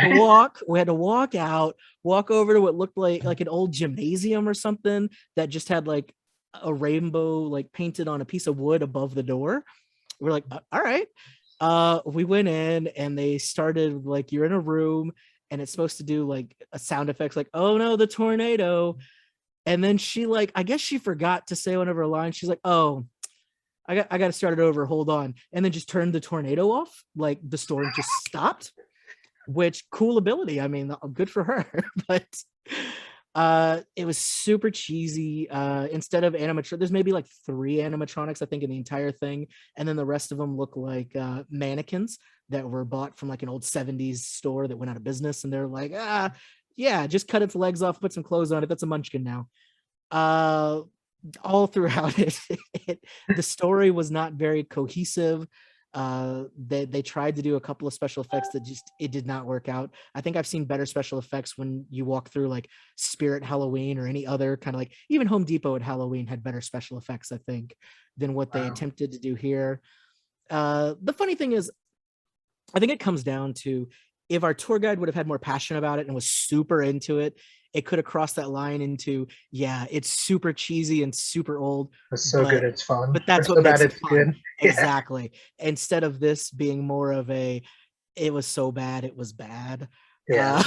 We had to walk out, walk over to what looked like an old gymnasium or something that just had like a rainbow like painted on a piece of wood above the door. We're like, all right. We went in and they started like, you're in a room and it's supposed to do like a sound effects like, oh no, the tornado. And then she like, I guess she forgot to say one of her lines. She's like, oh, I got to start it over. Hold on. And then just turned the tornado off. Like the storm just stopped, which cool ability. I mean, good for her. But it was super cheesy. Instead of animatronics, there's maybe like 3 animatronics, I think, in the entire thing. And then the rest of them look like mannequins that were bought from like an old 70s store that went out of business. And they're like, yeah, just cut its legs off, put some clothes on it. That's a munchkin now. All throughout it, the story was not very cohesive. They tried to do a couple of special effects that just it did not work out. I think I've seen better special effects when you walk through like Spirit Halloween or any other kind of like, even Home Depot at Halloween had better special effects, I think, than what they attempted to do here. The funny thing is, I think it comes down to, if our tour guide would have had more passion about it and was super into it, it could have crossed that line into, yeah, it's super cheesy and super old. It's so good, it's fun. But that's or what so makes bad it it's fun. good. Exactly. Instead of this being more of a, it was so bad, it was bad. Yeah.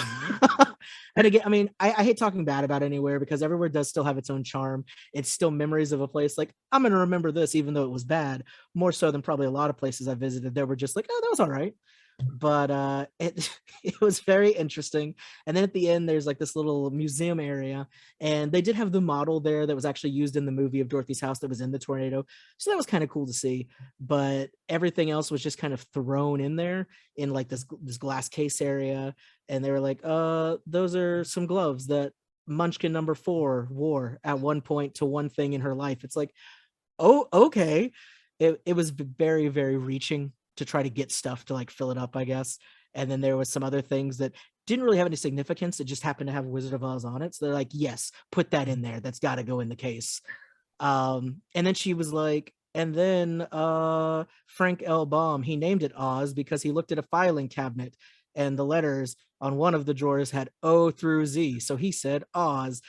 And again, I mean, I hate talking bad about anywhere because everywhere does still have its own charm. It's still memories of a place. Like, I'm going to remember this, even though it was bad, more so than probably a lot of places I visited. They were just like, oh, that was all right. But it was very interesting. And then at the end, there's like this little museum area, and they did have the model there that was actually used in the movie of Dorothy's house that was in the tornado. So that was kind of cool to see. But everything else was just kind of thrown in there in like this glass case area. And they were like, those are some gloves that Munchkin number 4 wore at one point to one thing in her life. It's like, oh, okay. It was very, very reaching to try to get stuff to like fill it up, I guess. And then there was some other things that didn't really have any significance. It just happened to have Wizard of Oz on it. So they're like, yes, put that in there. That's got to go in the case. And then she was like, And then Frank L. Baum, he named it Oz because he looked at a filing cabinet and the letters on one of the drawers had O through Z. So he said, Oz,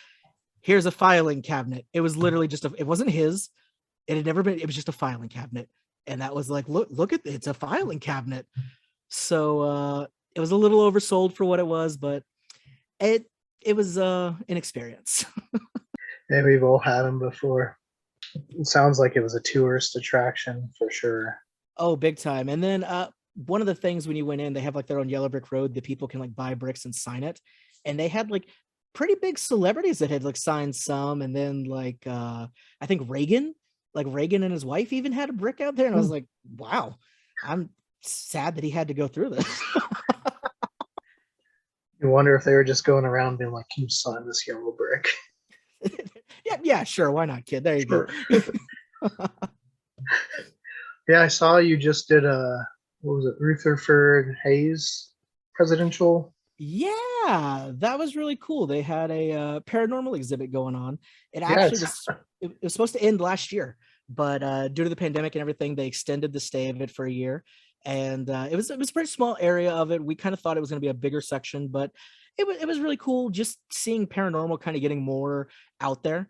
here's a filing cabinet. It was literally just it wasn't his. It had never been, it was just a filing cabinet. And that was like, look at it's a filing cabinet. So it was a little oversold for what it was, but it was an experience. Yeah, we've all had them before. It sounds like it was a tourist attraction for sure. Oh, big time. And then one of the things when you went in, they have like their own yellow brick road that people can like buy bricks and sign it. And they had like pretty big celebrities that had like signed some. And then like I think Reagan and his wife even had a brick out there. And I was like, wow, I'm sad that he had to go through this. You wonder if they were just going around being like, can you sign this yellow brick? yeah, sure. Why not, kid? There you Sure. go. Yeah, I saw you just did what was it, Rutherford Hayes presidential? Yeah, that was really cool. They had a paranormal exhibit going on. It Yeah, actually it was supposed to end last year, but due to the pandemic and everything, they extended the stay of it for a year. And it was a pretty small area of it. We kind of thought it was going to be a bigger section, but it was really cool just seeing paranormal kind of getting more out there,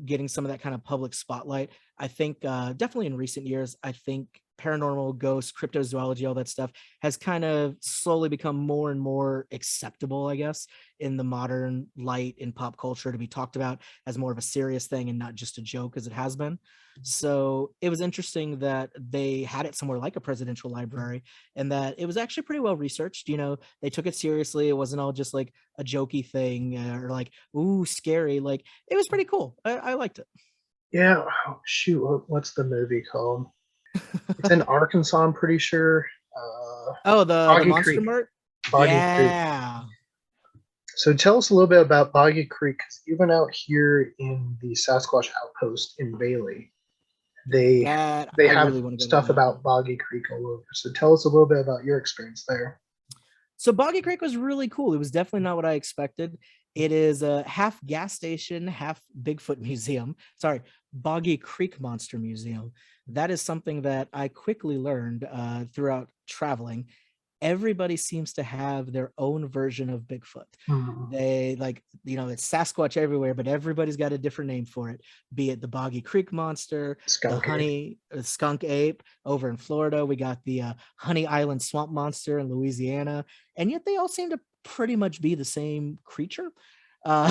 getting some of that kind of public spotlight. I think definitely in recent years, I think paranormal, ghosts, cryptozoology, all that stuff has kind of slowly become more and more acceptable, I guess, in the modern light in pop culture to be talked about as more of a serious thing and not just a joke as it has been. So it was interesting that they had it somewhere like a presidential library and that it was actually pretty well researched. You know, they took it seriously. It wasn't all just like a jokey thing or like, ooh, scary. Like it was pretty cool. I liked it. Yeah. Oh, shoot, what's the movie called? It's in Arkansas, I'm pretty sure. Oh, the Boggy Monster Creek. Mart? Boggy Creek. Yeah. So tell us a little bit about Boggy Creek, because even out here in the Sasquatch Outpost in Bailey, they That they I have really want to go to stuff that. about Boggy Creek all over. So tell us a little bit about your experience there. So Boggy Creek was really cool. It was definitely not what I expected. It is a half gas station, half Bigfoot museum. Sorry, Boggy Creek Monster Museum. That is something that I quickly learned throughout traveling. Everybody seems to have their own version of Bigfoot. They like, you know, it's Sasquatch everywhere, but everybody's got a different name for it, be it the Boggy Creek Monster, Skunk ape. skunk ape over in Florida. We got the Honey Island Swamp Monster in Louisiana. And yet they all seem to pretty much be the same creature. Uh,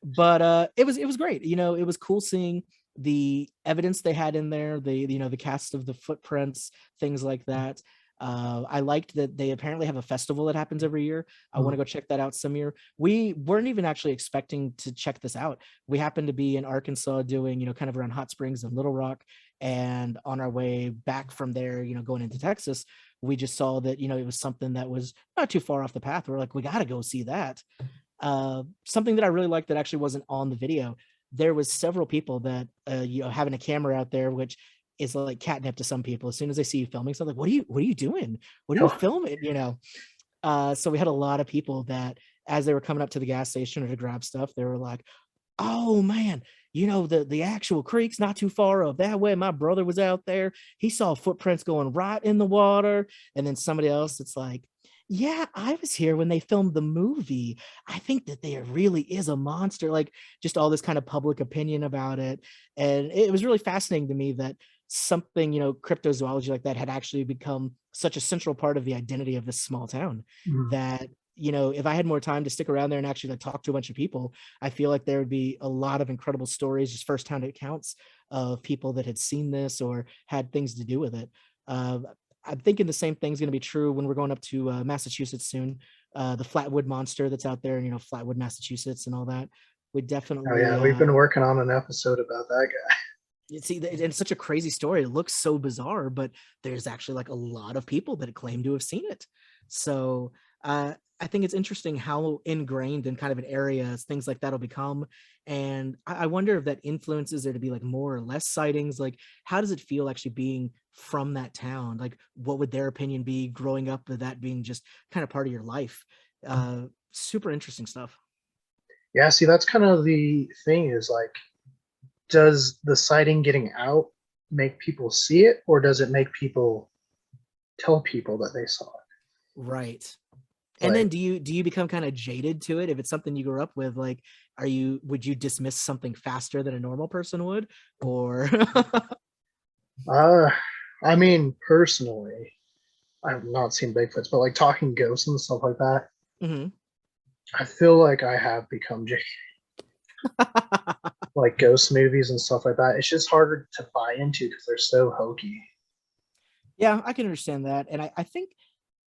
but it was great. You know, it was cool seeing the evidence they had in there, the cast of the footprints, things like that. I liked that they apparently have a festival that happens every year. I want to go check that out some year. We weren't even actually expecting to check this out. We happened to be in Arkansas doing, you know, kind of around Hot Springs and Little Rock. And on our way back from there, you know, going into Texas, we just saw that, you know, it was something that was not too far off the path. We're like, we got to go see that. Something that I really liked that actually wasn't on the video. There was several people that, you know, having a camera out there, which is like catnip to some people. As soon as they see you filming something, what are you doing? What are you filming? You know? So we had a lot of people that as they were coming up to the gas station or to grab stuff, they were like, oh man, you know, the actual creek's not too far up that way. My brother was out there. He saw footprints going right in the water. And then somebody else, it's like, yeah, I was here when they filmed the movie. I think that there really is a monster, like just all this kind of public opinion about it. And it was really fascinating to me that something, you know, cryptozoology like that had actually become such a central part of the identity of this small town that, you know, if I had more time to stick around there and actually like talk to a bunch of people, I feel like there would be a lot of incredible stories, just firsthand accounts of people that had seen this or had things to do with it. I'm thinking the same thing's going to be true when we're going up to Massachusetts soon. The Flatwood Monster that's out there, you know, Flatwood, Massachusetts, and all that. We definitely. Oh yeah, we've been working on an episode about that guy. You see, it's such a crazy story. It looks so bizarre, but there's actually like a lot of people that claim to have seen it. So I think it's interesting how ingrained in kind of an area things like that'll become. And I wonder if that influences there to be like more or less sightings. Like, how does it feel actually being from that town? Like, what would their opinion be growing up with that being just kind of part of your life? Super interesting stuff. Yeah, see, that's kind of the thing is like does the sighting getting out make people see it, or does it make people tell people that they saw it? Right. And Like, then do you become kind of jaded to it if it's something you grew up with? Like, would you dismiss something faster than a normal person would? Or uh, I mean, personally, I've not seen Bigfoots, but like talking ghosts and stuff like that, Mhm. I feel like I have become jaded. Like ghost movies and stuff like that. It's just harder to buy into because they're so hokey. Yeah, I can understand that. And I think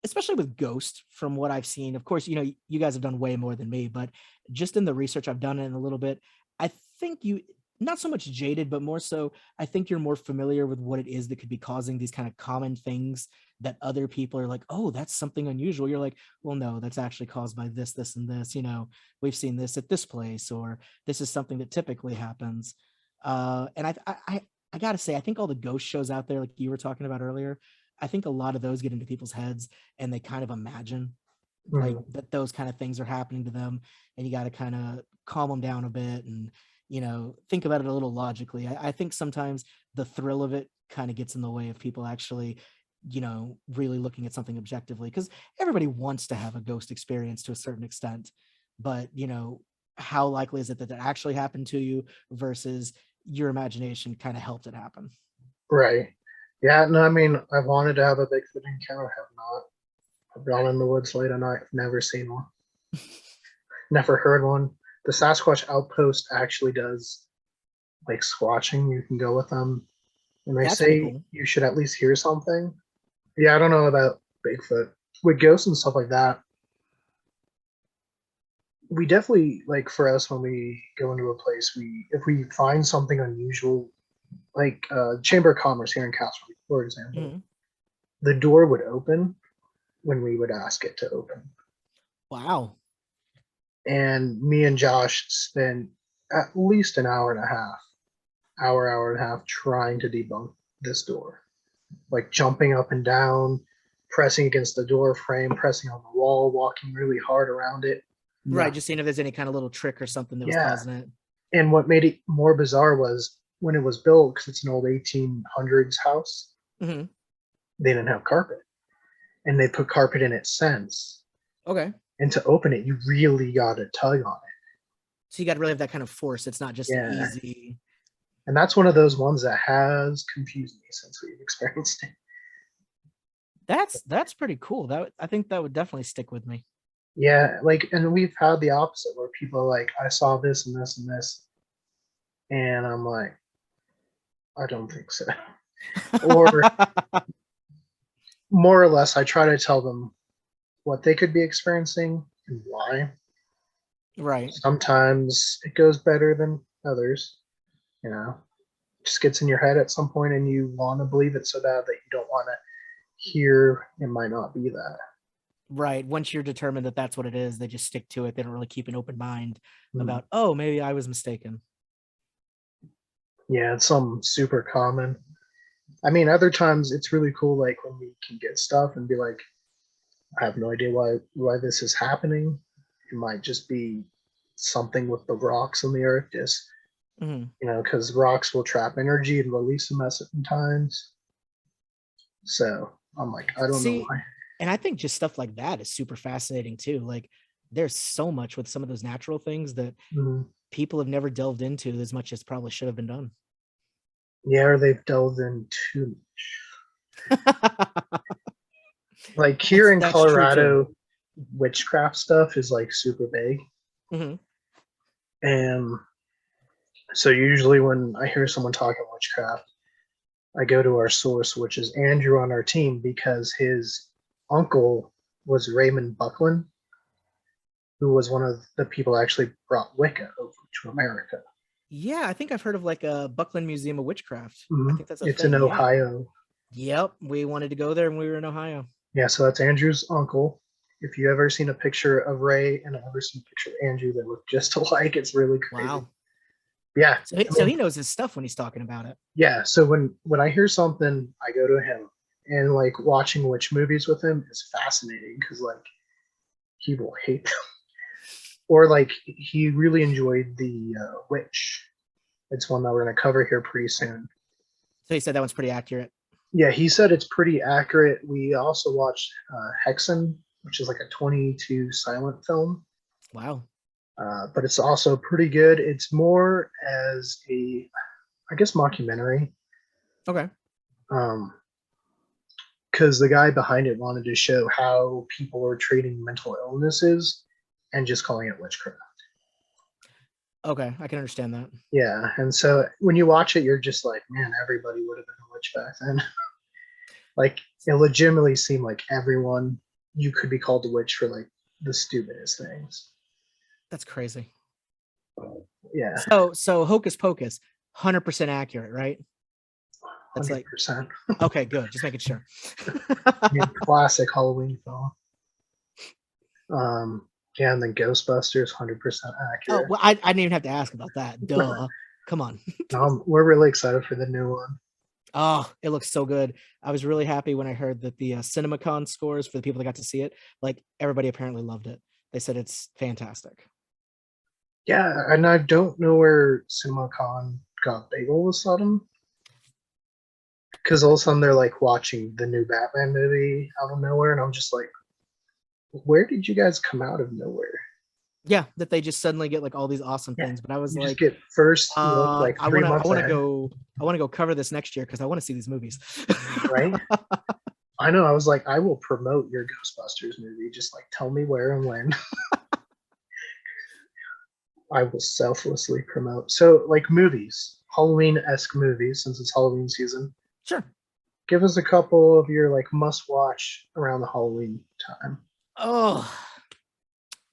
especially with Ghost, from what I've seen, of course, you guys have done way more than me, but just in the research I've done in a little bit, I think you not so much jaded, but more so, I think you're more familiar with what it is that could be causing these kind of common things that other people are like, oh, that's something unusual. You're like, well, no, that's actually caused by this, this, and this. We've seen this at this place, or this is something that typically happens. And I gotta say, I think all the ghost shows out there, like you were talking about earlier, I think a lot of those get into people's heads and they kind of imagine like Mhm. that those kind of things are happening to them, and you got to kind of calm them down a bit and think about it a little logically. I think sometimes the thrill of it kind of gets in the way of people actually really looking at something objectively, because everybody wants to have a ghost experience to a certain extent, but how likely is it that actually happened to you versus your imagination kind of helped it happen? Right. Yeah, no, I mean, I've wanted to have a Bigfoot encounter, have not. I've gone in the woods late at night, never seen one, never heard one. The Sasquatch Outpost actually does like squatching. You can go with them, and they That's pretty say cool. you should at least hear something. Yeah, I don't know about Bigfoot. With ghosts and stuff like that, we definitely like for us when we go into a place, we if we find something unusual, like Chamber of Commerce here in Castle, for example, Mhm. the door would open when we would ask it to open. Wow. And me and Josh spent at least an hour and a half, hour and a half trying to debunk this door, like jumping up and down, pressing against the door frame, pressing on the wall, walking really hard around it. Right, Nothing. just seeing if there's any kind of little trick or something that was Yeah. causing it. And what made it more bizarre was when it was built, because it's an old 1800s house, Mhm. they didn't have carpet. And they put carpet in it since. Okay. And to open it, you really got to tug on it. So you got to really have that kind of force. It's not just an Yeah. easy. And that's one of those ones that has confused me since we've experienced it. That's pretty cool. I think that would definitely stick with me. Yeah, like, and we've had the opposite where people are like, I saw this and this and this. And I'm like, I don't think so. Or more or less, I try to tell them what they could be experiencing and why. Right. Sometimes it goes better than others, you know, just gets in your head at some point and you want to believe it so bad that you don't want to hear it might not be that. Right. Once you're determined that that's what it is, they just stick to it. They don't really keep an open mind Hmm. about, oh, maybe I was mistaken. Yeah, it's some super common. I mean, other times it's really cool, like when we can get stuff and be like, I have no idea why this is happening. It might just be something with the rocks on the earth, just Mhm. because rocks will trap energy and release them at certain times. So I'm like, I don't know See, why. and I think just stuff like that is super fascinating too. Like there's so much with some of those natural things that Mhm. people have never delved into as much as probably should have been done. Yeah, or they've delved in too like here in That's true too. Colorado, witchcraft stuff is like super big. Mhm. And so usually when I hear someone talking witchcraft, I go to our source, which is Andrew on our team, because his uncle was Raymond Buckland, who was one of the people who actually brought Wicca over to America. Yeah, I think I've heard of like a Buckland Museum of Witchcraft. I Mhm. think that's a It's in thing. Yeah. Ohio. Yep. We wanted to go there when we were in Ohio. Yeah, so that's Andrew's uncle. If you ever seen a picture of Ray and ever seen a picture of Andrew, they look just alike. It's really crazy. Wow. Yeah, So I so mean, he knows his stuff when he's talking about it. yeah. So when I hear something, I go to him, and like watching witch movies with him is fascinating because like he will hate them, or like he really enjoyed the Witch, It's one that we're going to cover here pretty soon. So you said that one's pretty accurate. Yeah, he said it's pretty accurate. We also watched Hexen, which is like a 22 silent film. Wow. But it's also pretty good. It's more as a, I guess, mockumentary. Okay. Because the guy behind it wanted to show how people are treating mental illnesses and just calling it witchcraft. Okay, I can understand that. Yeah, and so when you watch it, you're just like, man, everybody would have been a witch back then. Like, it legitimately seemed like everyone, you could be called a witch for like the stupidest things. That's crazy. Yeah. So Hocus Pocus, 100% accurate, right? That's 100%. like, okay, good. Just making sure. I mean, classic Halloween film. Yeah, and then Ghostbusters, 100% accurate. Oh, well, I didn't even have to ask about that. Duh. Come on. We're really excited for the new one. Oh, it looks so good. I was really happy when I heard that the CinemaCon scores for the people that got to see it, like everybody apparently loved it. They said it's fantastic. Yeah, and I don't know where CinemaCon got big all of a sudden. Because all of a sudden they're like watching the new Batman movie out of nowhere, and I'm just like, where did you guys come out of nowhere? Yeah, that they just suddenly get like all these awesome things. But I was You like, just get first look like I 3 want months to ahead, go cover this next year because I want to see these movies. right? I know. I was like, I will promote your Ghostbusters movie. Just like tell me where and when. I will selflessly promote. So, like movies, Halloween-esque movies, since it's Halloween season. Sure. Give us a couple of your like must-watch around the Halloween time. Oh,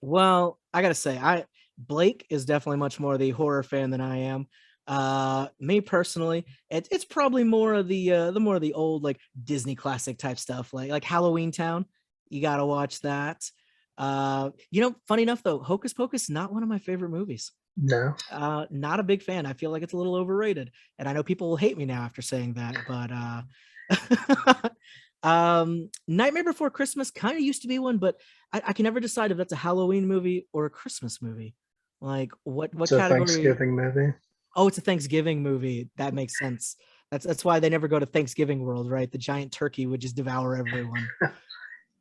well, I gotta say, Blake is definitely much more the horror fan than I am. Me personally, it's probably more of the old like Disney classic type stuff, like Halloween Town. You gotta watch that. Funny enough though, Hocus Pocus not one of my favorite movies. No. Not a big fan. I feel like it's a little overrated, and I know people will hate me now after saying that, but Nightmare Before Christmas kind of used to be one, but I can never decide if that's a Halloween movie or a Christmas movie. Like what It's a category? Thanksgiving movie. Oh, it's a Thanksgiving movie. That makes sense. That's why they never go to Thanksgiving World, right? The giant turkey would just devour everyone.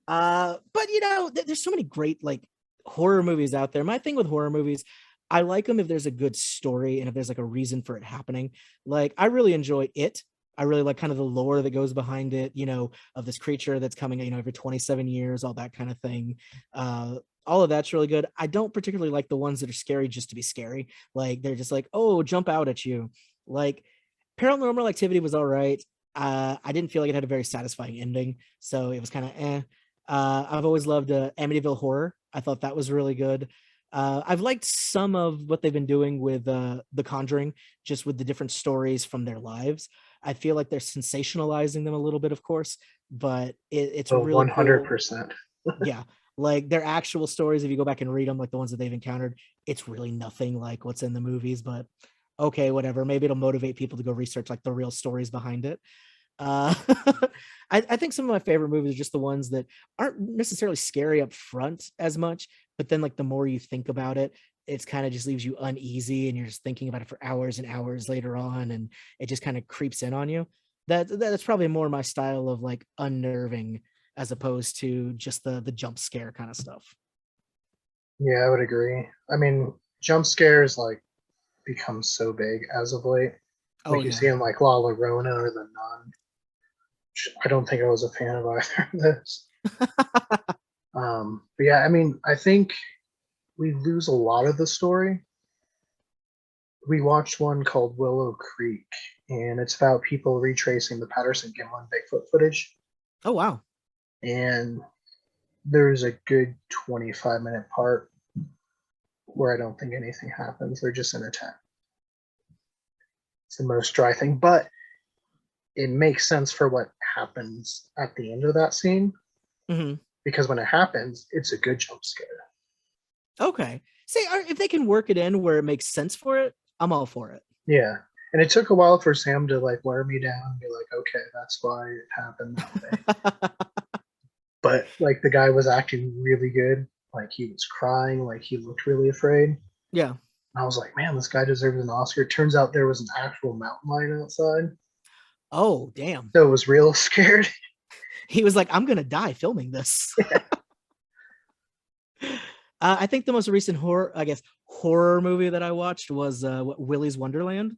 But there's so many great like horror movies out there. My thing with horror movies, I like them if there's a good story and if there's like a reason for it happening. Like I really enjoy It. I really like kind of the lore that goes behind it, of this creature that's coming, every 27 years, all that kind of thing. All of that's really good. I don't particularly like the ones that are scary just to be scary. Like they're just like, oh, jump out at you. Like Paranormal Activity was all right. I didn't feel like it had a very satisfying ending, so it was kind of eh. I've always loved Amityville Horror. I thought that was really good. I've liked some of what they've been doing with The Conjuring, just with the different stories from their lives. I feel like they're sensationalizing them a little bit, of course, but it's really 100%. cool. Yeah, like their actual stories, if you go back and read them, like the ones that they've encountered, it's really nothing like what's in the movies, but okay, whatever. Maybe it'll motivate people to go research like the real stories behind it. Uh, I think some of my favorite movies are just the ones that aren't necessarily scary up front as much, but then like the more you think about it, it's kind of just leaves you uneasy and you're just thinking about it for hours and hours later on, and it just kind of creeps in on you. That's probably more my style of like unnerving as opposed to just the jump scare kind of stuff. Yeah, I would agree. I mean, jump scares like become so big as of late. Oh Like you yeah. see in like La Llorona or The Nun. I don't think I was a fan of either of this. But yeah, I mean, I think we lose a lot of the story. We watched one called Willow Creek, and it's about people retracing the Patterson Gimlin Bigfoot footage. Oh wow. And there's a good 25-minute part where I don't think anything happens. They're just in a tent. It's the most dry thing, but it makes sense for what happens at the end of that scene. Mm-hmm. Because when it happens, it's a good jump scare. Okay. See, if they can work it in where it makes sense for it, I'm all for it. Yeah. And it took a while for Sam to like wear me down and be like, okay, that's why it happened that way. But like the guy was acting really good. Like he was crying, like he looked really afraid. Yeah. And I was like, man, this guy deserves an Oscar. Turns out there was an actual mountain lion outside. Oh, damn. So it was real scared. He was like, I'm going to die filming this. I think the most recent horror movie that I watched was Willy's Wonderland.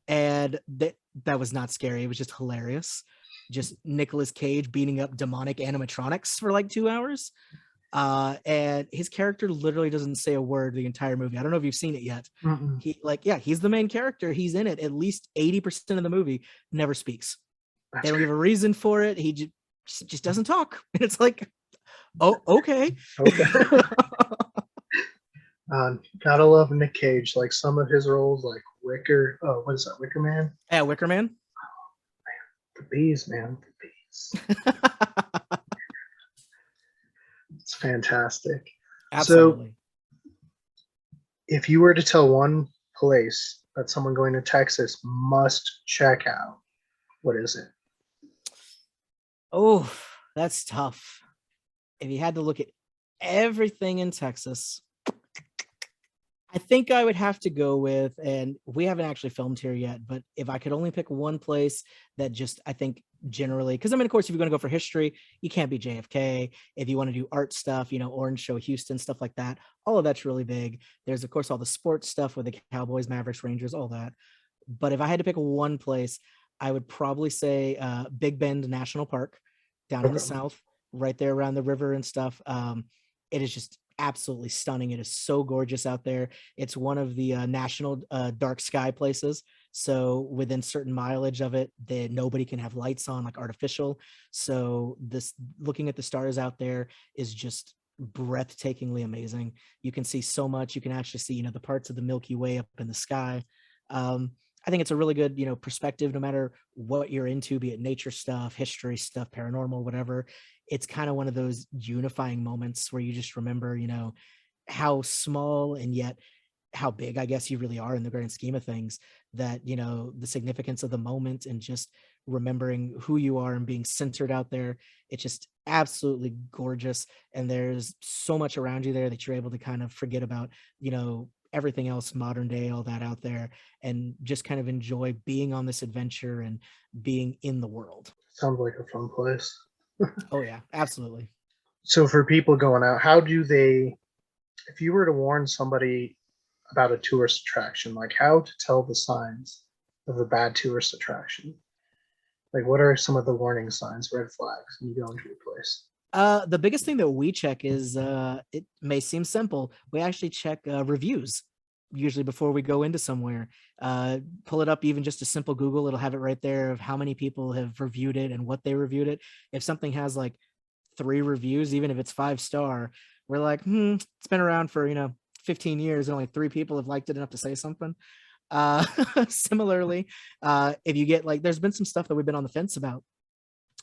And that was not scary. It was just hilarious. Just Nicolas Cage beating up demonic animatronics for like 2 hours. And his character literally doesn't say a word the entire movie. I don't know if you've seen it yet. Mm-mm. He's the main character. He's in it. At least 80% of the movie never speaks. That's They don't great. give a reason for it. He just doesn't talk. And it's like, oh, okay. Okay. Gotta love Nick Cage. Like some of his roles, like Wicker. Oh, what is that? Wicker Man? Yeah, Wicker Man. The bees, man. The bees. It's fantastic. Absolutely. If you were to tell one place that someone going to Texas must check out, what is it? Oh, that's tough. If you had to look at everything in Texas, I think I would have to go with, and we haven't actually filmed here yet, but if I could only pick one place that just, I think generally, because I mean, of course, if you're going to go for history, you can't be JFK. If you want to do art stuff, Orange Show Houston, stuff like that, all of that's really big. There's, of course, all the sports stuff with the Cowboys, Mavericks, Rangers, all that. But if I had to pick one place, I would probably say Big Bend National Park down in the South, right there around the river and stuff. It is just absolutely stunning. It is so gorgeous out there. It's one of the national dark sky places. So within certain mileage of it, nobody can have lights on, like artificial. So this looking at the stars out there is just breathtakingly amazing. You can see so much. You can actually see, the parts of the Milky Way up in the sky. I think it's a really good, perspective, no matter what you're into, be it nature stuff, history stuff, paranormal, whatever. It's kind of one of those unifying moments where you just remember, how small and yet how big, I guess, you really are in the grand scheme of things, that, the significance of the moment and just remembering who you are and being centered out there. It's just absolutely gorgeous. And there's so much around you there that you're able to kind of forget about, everything else, modern day, all that out there, and just kind of enjoy being on this adventure and being in the world. Sounds like a fun place. Oh yeah, absolutely. So for people going out, how do they, if you were to warn somebody about a tourist attraction, like how to tell the signs of a bad tourist attraction? Like what are some of the warning signs, red flags when you go into a place? The biggest thing that we check is, it may seem simple, we actually check reviews usually before we go into somewhere. Pull it up, even just a simple Google, it'll have it right there of how many people have reviewed it and what they reviewed it. If something has like 3 reviews, even if it's 5-star, we're like, it's been around for 15 years and only 3 people have liked it enough to say something. Similarly, if you get there's been some stuff that we've been on the fence about.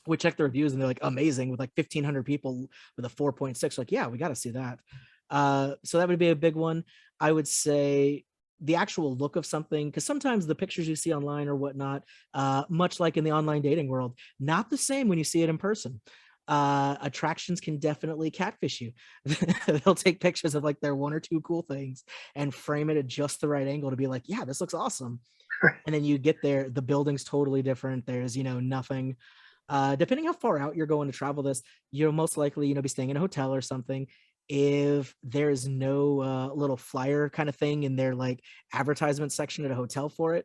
We check the reviews and they're like amazing, with like 1,500 people with a 4.6. Like, yeah, we got to see that. So that would be a big one. I would say the actual look of something, because sometimes the pictures you see online or whatnot, much like in the online dating world, not the same when you see it in person. Attractions can definitely catfish you. They'll take pictures of like their 1 or 2 cool things and frame it at just the right angle to be like, yeah, this looks awesome. And then you get there, the building's totally different. There's, nothing. Depending how far out you're going to travel this, you'll most likely, be staying in a hotel or something. If there's no little flyer kind of thing in their like advertisement section at a hotel for it,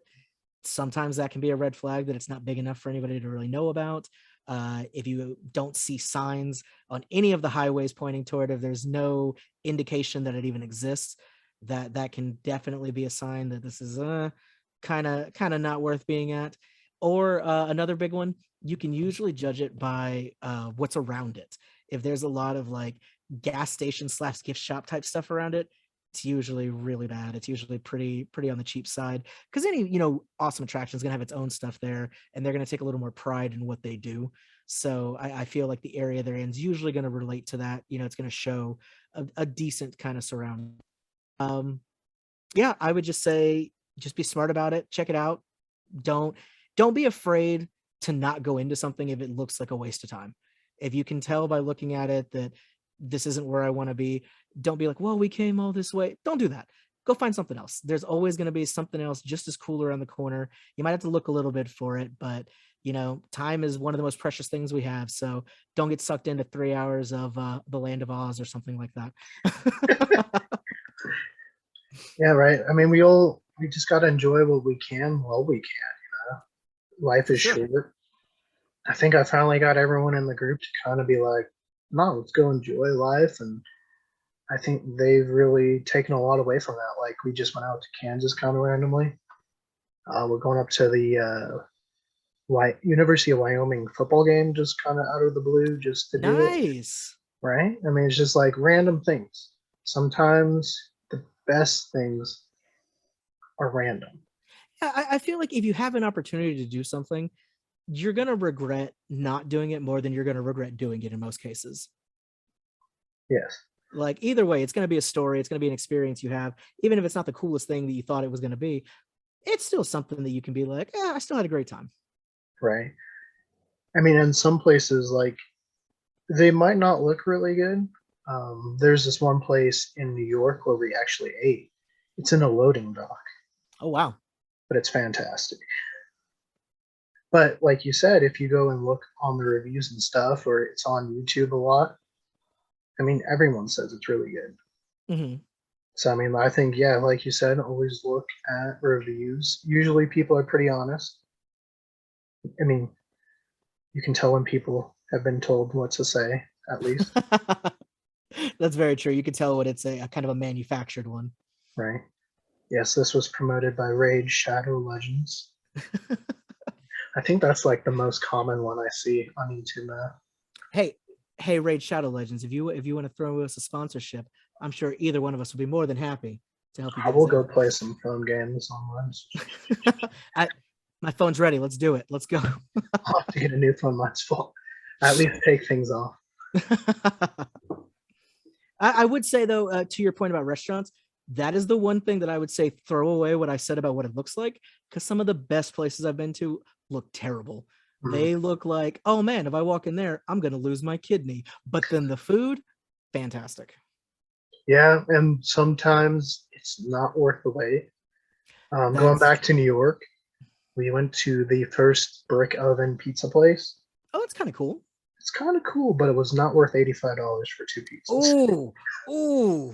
sometimes that can be a red flag that it's not big enough for anybody to really know about. If you don't see signs on any of the highways pointing toward it, if there's no indication that it even exists, that can definitely be a sign that this is kind of not worth being at. Or another big one, you can usually judge it by what's around it. If there's a lot of like gas station / gift shop type stuff around it, it's usually really bad. It's usually pretty on the cheap side, because any awesome attraction is gonna have its own stuff there, and they're gonna take a little more pride in what they do. So I feel like the area they're in is usually going to relate to that. It's going to show a decent kind of surrounding. Yeah, I would just say, just be smart about it. Check it out. Don't be afraid to not go into something if it looks like a waste of time. If you can tell by looking at it that this isn't where I want to be, don't be like, well, we came all this way. Don't do that. go find something else. There's always going to be something else just as cool around the corner. You might have to look a little bit for it, but time is one of the most precious things we have. So don't get sucked into 3 hours of the Land of Oz or something like that. Yeah, right. I mean, we just got to enjoy what we can while we can. Life is short. I think I finally got everyone in the group to kind of be like, no, let's go enjoy life. And I think they've really taken a lot away from that. Like, we just went out to Kansas kind of randomly. We're going up to the University of Wyoming football game, just kind of out of the blue, just to do it. Nice. Right? I mean, it's just like random things. Sometimes the best things are random. Yeah, I feel like if you have an opportunity to do something, you're going to regret not doing it more than you're going to regret doing it in most cases. Yes. Like, either way, it's going to be a story. It's going to be an experience you have. Even if it's not the coolest thing that you thought it was going to be, it's still something that you can be like, I still had a great time. Right. I mean, in some places, like, they might not look really good. There's this one place in New York where we actually ate. It's in a loading dock. Oh, wow. But it's fantastic. But like you said, if you go and look on the reviews and stuff, or it's on YouTube a lot, I mean, everyone says it's really good. Mm-hmm. So, I mean, I think, yeah, like you said, always look at reviews. Usually people are pretty honest. I mean, you can tell when people have been told what to say, at least. That's very true. You can tell what it's a kind of a manufactured one. Right. Yes, this was promoted by Raid Shadow Legends. I think that's like the most common one I see on YouTube now. Hey, Raid Shadow Legends, if you want to throw us a sponsorship, I'm sure either one of us will be more than happy to help you. I will go play some phone games online. My phone's ready. Let's do it. Let's go. I'll have to get a new phone. Mine's full. At least take things off. I would say, though, to your point about restaurants, that is the one thing that I would say throw away what I said about what it looks like, because some of the best places I've been to look terrible. Mm-hmm. They look like, oh man, if I walk in there, I'm going to lose my kidney. But then the food, fantastic. Yeah, and sometimes it's not worth the wait. Going back to New York, we went to the first brick oven pizza place. Oh, that's kind of cool. It's kind of cool, but it was not worth $85 for 2 pizzas. Oh.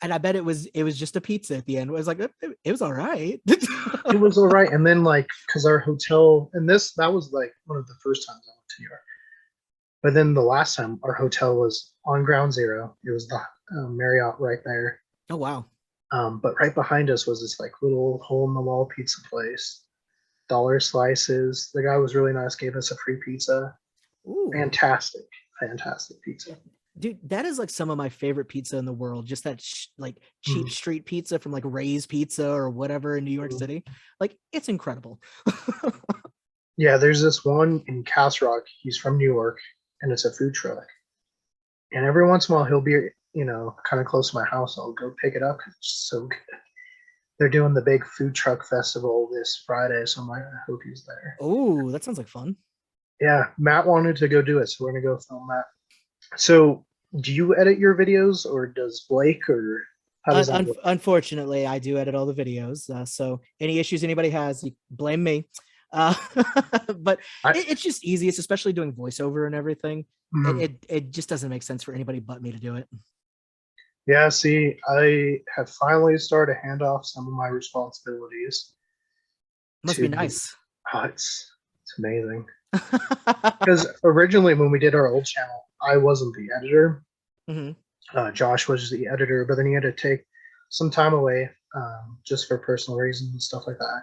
And I bet it was just a pizza at the end. It was like, it was all right. It was all right. And then, like, because our hotel, and that was like one of the first times I went to New York. But then the last time, our hotel was on Ground Zero. It was the Marriott right there. Oh, wow. But right behind us was this like little hole-in-the-wall pizza place. $1 slices. The guy was really nice, gave us a free pizza. Ooh. Fantastic pizza. Dude, that is like some of my favorite pizza in the world. Just that like cheap street pizza from like Ray's Pizza or whatever in New York City. Like, it's incredible. Yeah, there's this one in Castle Rock. He's from New York, and it's a food truck. And every once in a while, he'll be, kind of close to my house. I'll go pick it up because it's so good. They're doing the big food truck festival this Friday, so I'm like, I hope he's there. Oh, that sounds like fun. Yeah, Matt wanted to go do it, so we're gonna go film that. So, do you edit your videos, or does Blake, or how does that work? Unfortunately, I do edit all the videos. So any issues anybody has, you blame me. But it's just easy. It's especially doing voiceover and everything. Mm-hmm. It just doesn't make sense for anybody but me to do it. Yeah, see, I have finally started to hand off some of my responsibilities. Must be nice. It's amazing. Because originally when we did our old channel, I wasn't the editor. Mm-hmm. Josh was the editor, but then he had to take some time away just for personal reasons and stuff like that.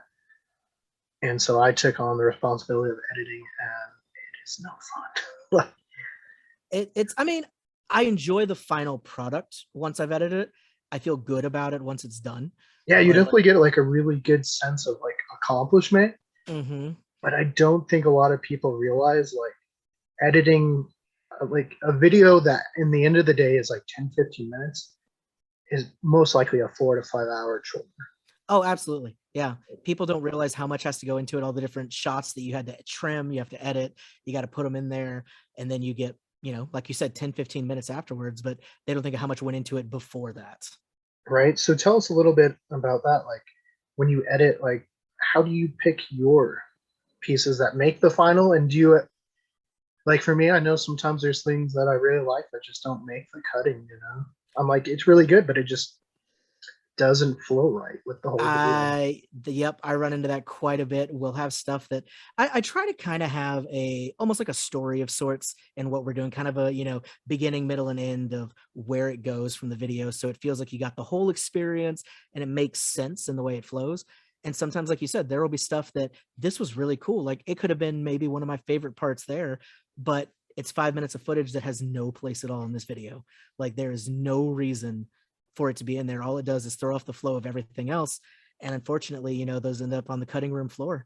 And so I took on the responsibility of editing, and it is no fun. I mean, I enjoy the final product once I've edited it. I feel good about it once it's done. Yeah, you definitely get like a really good sense of like accomplishment. Mm-hmm. But I don't think a lot of people realize, like, editing like a video that in the end of the day is like 10-15 minutes is most likely a 4 to 5 hour chore. Oh, absolutely. Yeah. People don't realize how much has to go into it. All the different shots that you had to trim, you have to edit, you got to put them in there. And then you get, like you said, 10-15 minutes afterwards, but they don't think of how much went into it before that. Right. So tell us a little bit about that. Like when you edit, like how do you pick your pieces that make the final? And do you like for me, I know sometimes there's things that I really like that just don't make the cutting, you know? I'm like, it's really good, but it just doesn't flow right with the whole video. Yep, I run into that quite a bit. We'll have stuff that I try to kind of have a almost like a story of sorts in what we're doing, kind of a, beginning, middle, and end of where it goes from the video. So it feels like you got the whole experience and it makes sense in the way it flows. And sometimes, like you said, there will be stuff that this was really cool. Like it could have been maybe one of my favorite parts there, but it's 5 minutes of footage that has no place at all in this video. Like there is no reason for it to be in there. All it does is throw off the flow of everything else. And unfortunately, those end up on the cutting room floor.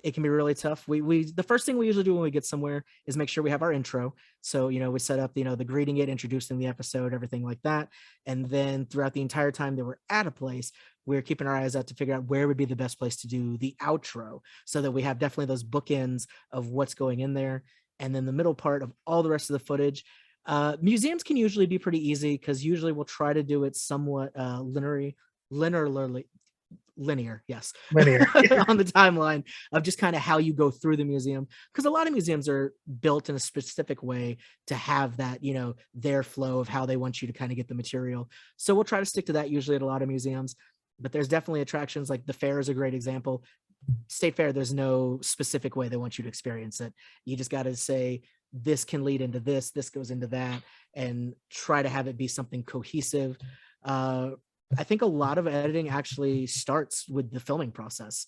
It can be really tough. The first thing we usually do when we get somewhere is make sure we have our intro. So, we set up, the greeting it, introducing the episode, everything like that. And then throughout the entire time that we're at a place, we're keeping our eyes out to figure out where would be the best place to do the outro so that we have definitely those bookends of what's going in there. And then the middle part of all the rest of the footage. Museums can usually be pretty easy because usually we'll try to do it somewhat linear, yes, Linear. on the timeline of just kind of how you go through the museum, because a lot of museums are built in a specific way to have that, their flow of how they want you to kind of get the material. So we'll try to stick to that usually at a lot of museums, but there's definitely attractions like the fair is a great example. State fair, there's no specific way they want you to experience it. You just got to say this can lead into this goes into that, and try to have it be something cohesive. I think a lot of editing actually starts with the filming process,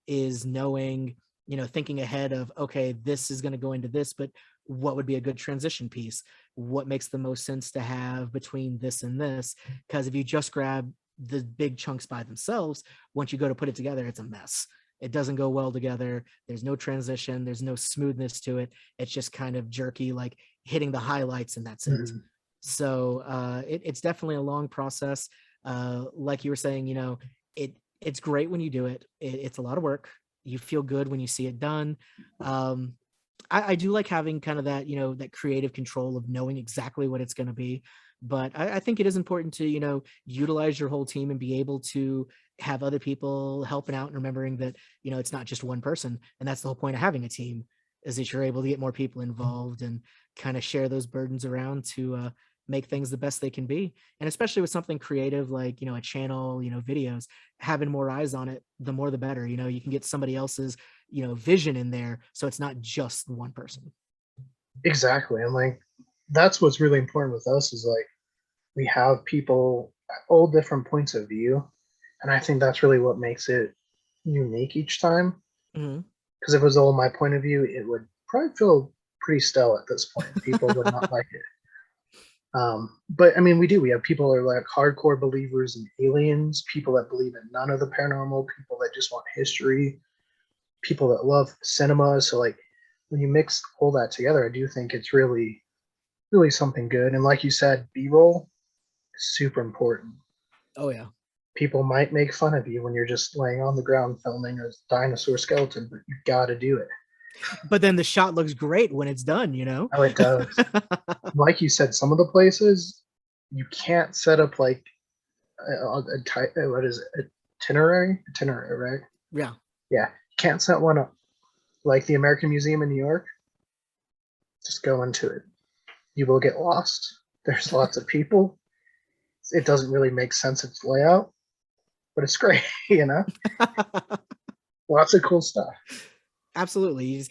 is knowing, thinking ahead of, okay, this is going to go into this, but what would be a good transition piece? What makes the most sense to have between this and this? Because if you just grab the big chunks by themselves, once you go to put it together, it's a mess. It doesn't go well together. There's no transition. There's no smoothness to it. It's just kind of jerky, like hitting the highlights and that's it. Mm-hmm. So it's definitely a long process. Like you were saying, it's great when you do it. It's a lot of work. You feel good when you see it done. I do like having kind of that, that creative control of knowing exactly what it's going to be. But I think it is important to, utilize your whole team and be able to have other people helping out and remembering that, it's not just one person. And that's the whole point of having a team, is that you're able to get more people involved and kind of share those burdens around to make things the best they can be. And especially with something creative like, a channel, videos, having more eyes on it, the more the better. You can get somebody else's, vision in there. So it's not just one person. Exactly. And like, that's what's really important with us is like, we have people at all different points of view. And I think that's really what makes it unique each time. Mm-hmm. Because if it was all my point of view, it would probably feel pretty stale at this point. People would not like it. But I mean, we have people that are like hardcore believers in aliens, people that believe in none of the paranormal, people that just want history, people that love cinema. So like when you mix all that together, I do think it's really, really something good. And like you said, B-roll is super important. Oh yeah. People might make fun of you when you're just laying on the ground filming a dinosaur skeleton, but you got to do it. But then the shot looks great when it's done, Oh, it does. Like you said, some of the places you can't set up like what is it? Itinerary, right? Yeah. Yeah. You can't set one up like the American Museum in New York. Just go into it. You will get lost. There's lots of people. It doesn't really make sense, its layout, but it's great, Lots of cool stuff. Absolutely.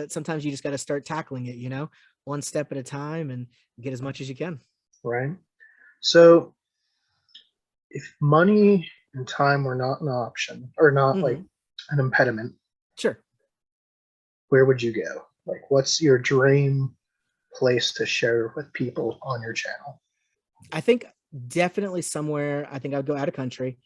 Sometimes you just gotta start tackling it, one step at a time and get as much as you can. Right. So if money and time were not an option or not like an impediment, sure, where would you go? Like, what's your dream place to share with people on your channel? I think definitely somewhere. I think I'd go out of country.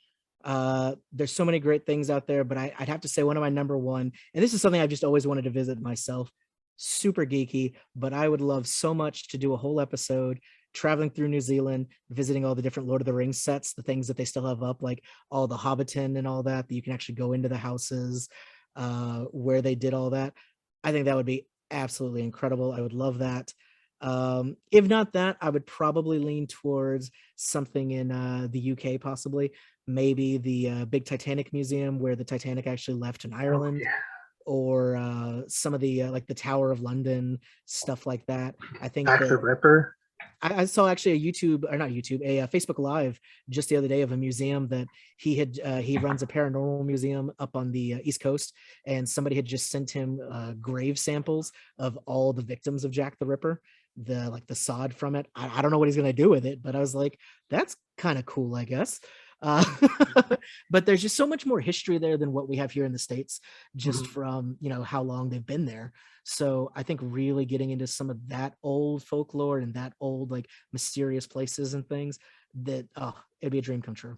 There's so many great things out there, but I'd have to say one of my number one, and this is something I've just always wanted to visit myself, super geeky, but I would love so much to do a whole episode traveling through New Zealand, visiting all the different Lord of the Rings sets, the things that they still have up, like all the Hobbiton and all that you can actually go into the houses where they did all that. I think that would be absolutely incredible. I would love that. If not that, I would probably lean towards something in the UK, possibly. Maybe the big Titanic museum where the Titanic actually left in Ireland, yeah. or some of the like the Tower of London, stuff like that. I think Jack the Ripper. I saw actually a YouTube, or not YouTube, a Facebook Live just the other day of a museum that he runs a paranormal museum up on the East Coast, and somebody had just sent him grave samples of all the victims of Jack the Ripper, the sod from it. I don't know what he's gonna do with it, but I was like, that's kind of cool, I guess. Uh, but there's just so much more history there than what we have here in the States, just from how long they've been there. So I think really getting into some of that old folklore and that old like mysterious places and things, that it'd be a dream come true.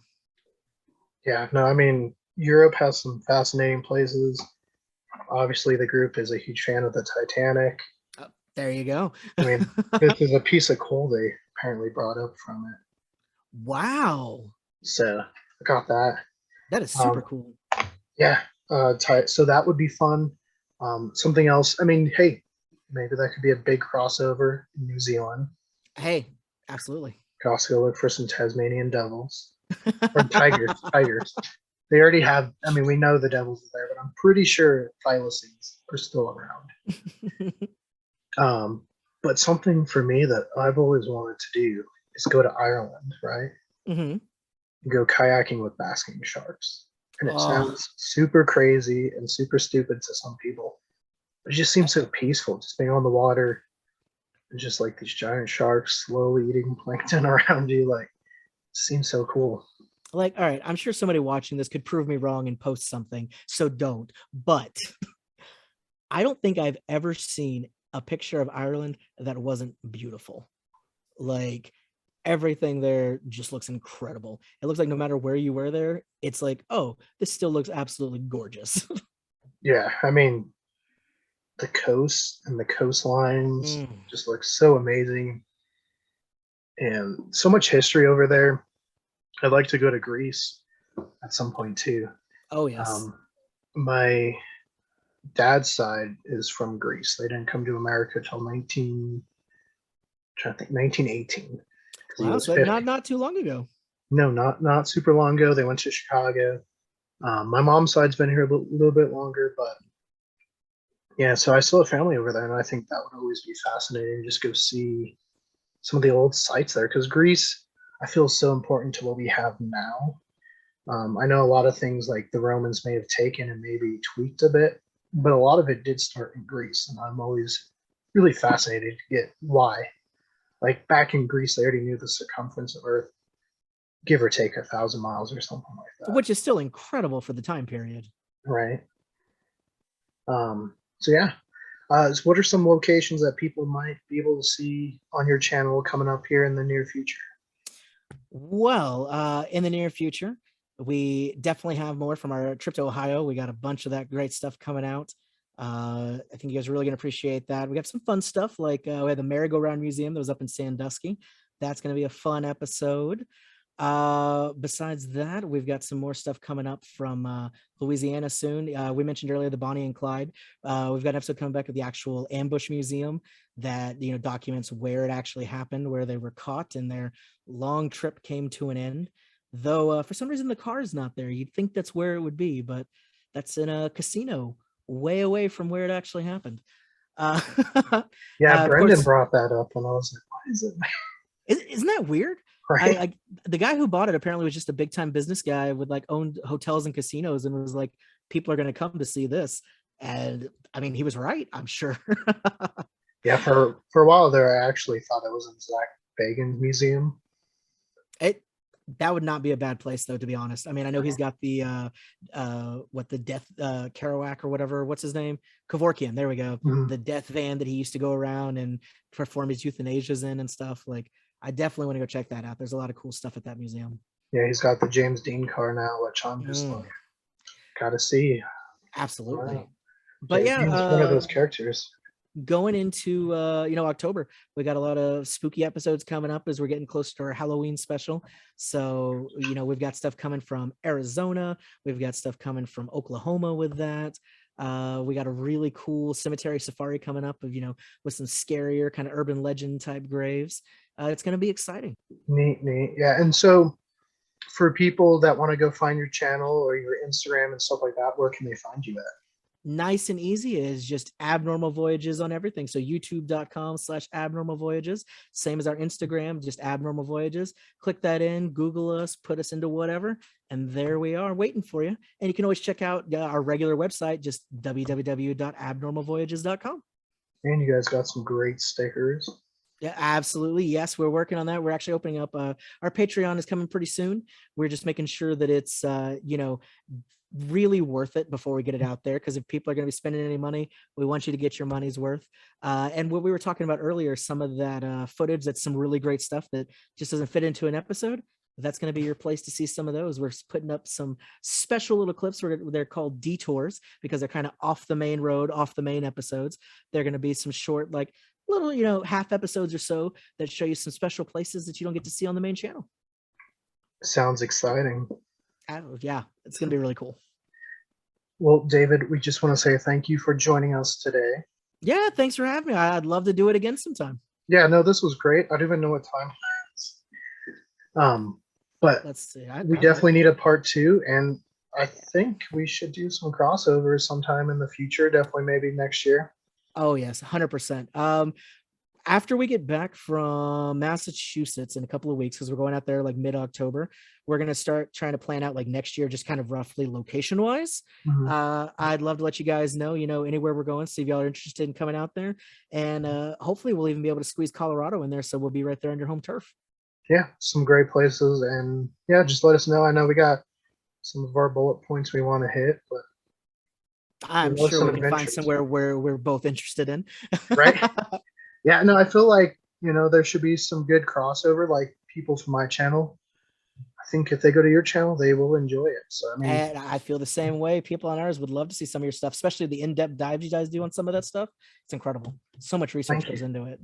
Yeah, no, I mean, Europe has some fascinating places. Obviously, the group is a huge fan of the Titanic. There you go. I mean, this is a piece of coal they apparently brought up from it. Wow. So I got that. That is super cool. Yeah. So that would be fun. Something else. I mean, hey, maybe that could be a big crossover in New Zealand. Hey, absolutely. Could also go look for some Tasmanian devils or tigers. Tigers. They already have. I mean, we know the devils are there, but I'm pretty sure thylacines are still around. But something for me that I've always wanted to do is go to Ireland, right? Mm-hmm. Go kayaking with basking sharks. And it sounds super crazy and super stupid to some people. But it just seems so peaceful, just being on the water and just like these giant sharks slowly eating plankton around you. Like, it seems so cool. Like, all right, I'm sure somebody watching this could prove me wrong and post something, so don't. But I don't think I've ever seen a picture of Ireland that wasn't beautiful. Like, everything there just looks incredible. It looks like no matter where you were there, it's like, oh, this still looks absolutely gorgeous. Yeah, I mean, the coast and the coastlines just look so amazing, and so much history over there. I'd like to go to Greece at some point too. Oh yes. My dad's side is from Greece. They didn't come to America till 1918. Wow, so not too long ago. No, not super long ago. They went to Chicago. My mom's side's been here a little bit longer, but yeah, so I still have family over there, and I think that would always be fascinating to just go see some of the old sites there, because Greece, I feel, is so important to what we have now. I know a lot of things like the Romans may have taken and maybe tweaked a bit, but a lot of it did start in Greece, and I'm always really fascinated to get why. Like back in Greece, they already knew the circumference of Earth, give or take 1,000 miles or something like that. Which is still incredible for the time period. Right. So yeah. So what are some locations that people might be able to see on your channel coming up here in the near future? Well, in the near future, we definitely have more from our trip to Ohio. We got a bunch of that great stuff coming out. I think you guys are really gonna appreciate that. We got some fun stuff like we had the merry-go-round museum that was up in Sandusky. That's gonna be a fun episode. Besides that, we've got some more stuff coming up from Louisiana soon. We mentioned earlier the Bonnie and Clyde. We've got an episode coming back of the actual ambush museum that documents where it actually happened, where they were caught, and their long trip came to an end. Though for some reason the car is not there. You'd think that's where it would be, but that's in a casino way away from where it actually happened. Yeah, Brendan brought that up, and I was like, "Why is it?" Isn't that weird? Right. The guy who bought it apparently was just a big time business guy with like owned hotels and casinos, and was like, people are going to come to see this. And I mean, he was right, I'm sure. Yeah, for a while there, I actually thought it was in Zach Bagan's museum. That would not be a bad place, though, to be honest. I mean, I know he's got the the death Kerouac or whatever, what's his name, Kevorkian, there we go. The death van that he used to go around and perform his euthanasias in and stuff. Like, I definitely want to go check that out. There's a lot of cool stuff at that museum. Yeah, he's got the James Dean car now, which I'm just like, gotta see. Absolutely. Wow. But James Dean's one of those characters. Going into October, we got a lot of spooky episodes coming up as we're getting close to our Halloween special. So we've got stuff coming from Arizona, we've got stuff coming from Oklahoma with that. We got a really cool cemetery safari coming up of, with some scarier kind of urban legend type graves. It's going to be exciting. Neat. Yeah. And so for people that want to go find your channel or your Instagram and stuff like that, where can they find you at? Nice and easy is just Abnormal Voyages on everything. So youtube.com/Abnormal Voyages, same as our Instagram, just Abnormal Voyages. Click that in, Google us, put us into whatever, and there we are waiting for you. And you can always check out our regular website, just www.abnormalvoyages.com. And you guys got some great stickers. Yeah, absolutely. Yes, we're working on that. We're actually opening up our Patreon is coming pretty soon. We're just making sure that it's really worth it before we get it out there, because if people are going to be spending any money, we want you to get your money's worth. And what we were talking about earlier, some of that footage, that's some really great stuff that just doesn't fit into an episode, that's going to be your place to see some of those. We're putting up some special little clips where they're called detours, because they're kind of off the main road, off the main episodes. They're going to be some short, like little, half episodes or so that show you some special places that you don't get to see on the main channel. Sounds exciting. Yeah, it's going to be really cool. Well, David, we just want to say thank you for joining us today. Yeah, thanks for having me. I'd love to do it again sometime. Yeah, no, this was great. I don't even know what time it is. But let's see. We definitely need a part 2, and I think we should do some crossovers sometime in the future. Definitely, maybe next year. Oh yes, 100%. After we get back from Massachusetts in a couple of weeks, because we're going out there like mid-October, we're going to start trying to plan out like next year, just kind of roughly location wise. Mm-hmm. I'd love to let you guys know, anywhere we're going, see if y'all are interested in coming out there. And hopefully we'll even be able to squeeze Colorado in there. So we'll be right there on your home turf. Yeah, some great places. And yeah, just let us know. I know we got some of our bullet points we want to hit, but I'm sure we can find somewhere where we're both interested in. Right? Yeah, no, I feel like, there should be some good crossover, like people from my channel. I think if they go to your channel, they will enjoy it. So, and I feel the same way. People on ours would love to see some of your stuff, especially the in-depth dives you guys do on some of that stuff. It's incredible. So much research goes into it.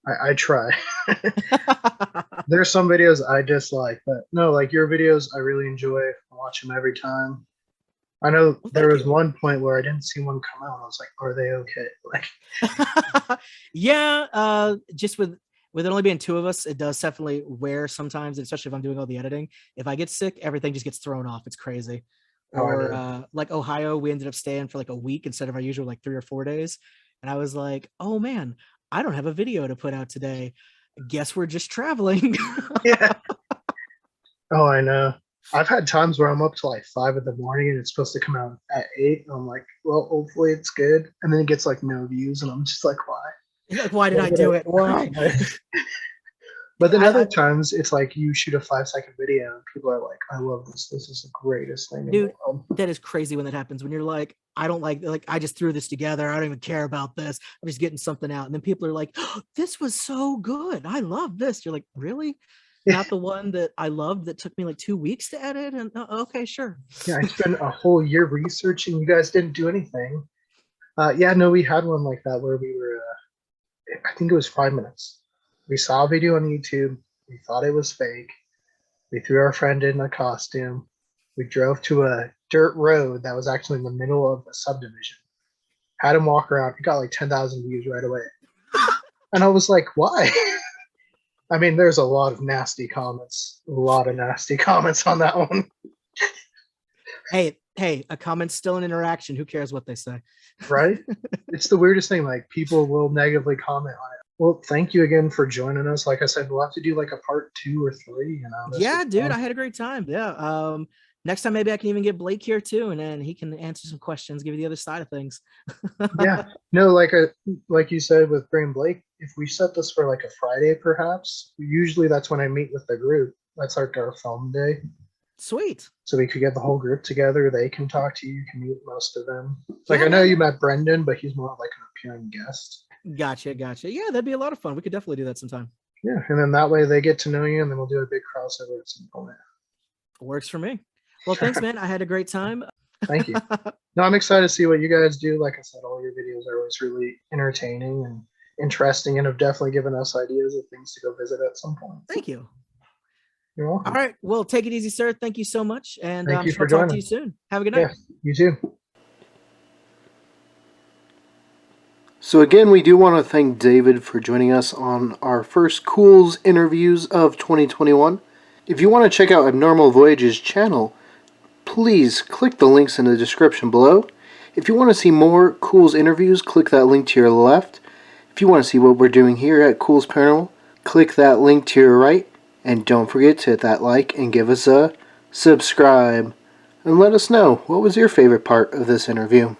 I try. There's some videos I dislike, but no, like your videos, I really enjoy. I watch them every time. I know there was one point where I didn't see one come out. I was like, are they okay? Like, yeah, just with it only being 2 of us, it does definitely wear sometimes, especially if I'm doing all the editing. If I get sick, everything just gets thrown off. It's crazy. Or like Ohio, we ended up staying for like a week instead of our usual like 3 or 4 days. And I was like, oh man, I don't have a video to put out today. Guess we're just traveling. Yeah. Oh, I know. I've had times where I'm up to like 5 in the morning and it's supposed to come out at 8. And I'm like, well, hopefully it's good. And then it gets like no views. And I'm just like, why? Like, why did I do it? Why? But then other times it's like you shoot a 5-second video and people are like, I love this. This is the greatest thing in the world. That is crazy when that happens. When you're like, I don't like I just threw this together. I don't even care about this. I'm just getting something out. And then people are like, oh, this was so good. I love this. You're like, really? Not the one that I loved that took me like 2 weeks to edit? And okay, sure. Yeah, I spent a whole year researching. You guys didn't do anything. Yeah, no, we had one like that where we were, I think it was 5 minutes. We saw a video on YouTube. We thought it was fake. We threw our friend in a costume. We drove to a dirt road that was actually in the middle of a subdivision. Had him walk around. It got like 10,000 views right away. And I was like, why? I mean, there's a lot of nasty comments. A lot of nasty comments on that one. Hey, a comment's still an interaction. Who cares what they say? Right? It's the weirdest thing. Like, people will negatively comment on it. Well, thank you again for joining us. Like I said, we'll have to do like a part 2 or 3. Yeah, dude, I had a great time. Yeah. Next time, maybe I can even get Blake here too, and then he can answer some questions, give you the other side of things. Yeah. No, like you said with Graham Blake, if we set this for like a Friday, perhaps, usually that's when I meet with the group. That's like our film day. Sweet. So we could get the whole group together. They can talk to you. You can meet most of them. Like, yeah, I know you met Brendan, but he's more of like an appearing guest. Gotcha. Yeah, that'd be a lot of fun. We could definitely do that sometime. Yeah, and then that way they get to know you, and then we'll do a big crossover at some point. Works for me. Well, thanks, man. I had a great time. Thank you. No, I'm excited to see what you guys do. Like I said, all your videos are always really entertaining and interesting, and have definitely given us ideas of things to go visit at some point. Thank you. You're welcome. All right. Well, take it easy, sir. Thank you so much. And Thank you for I'll talk joining. to you soon. Have a good night. Yeah, you too. So again, we do want to thank David for joining us on our first Culz Interviews of 2021. If you want to check out Abnormal Voyages channel, please click the links in the description below. If you want to see more Culz Interviews, click that link to your left. If you want to see what we're doing here at Culz Paranormal, click that link to your right. And don't forget to hit that like and give us a subscribe. And let us know, what was your favorite part of this interview?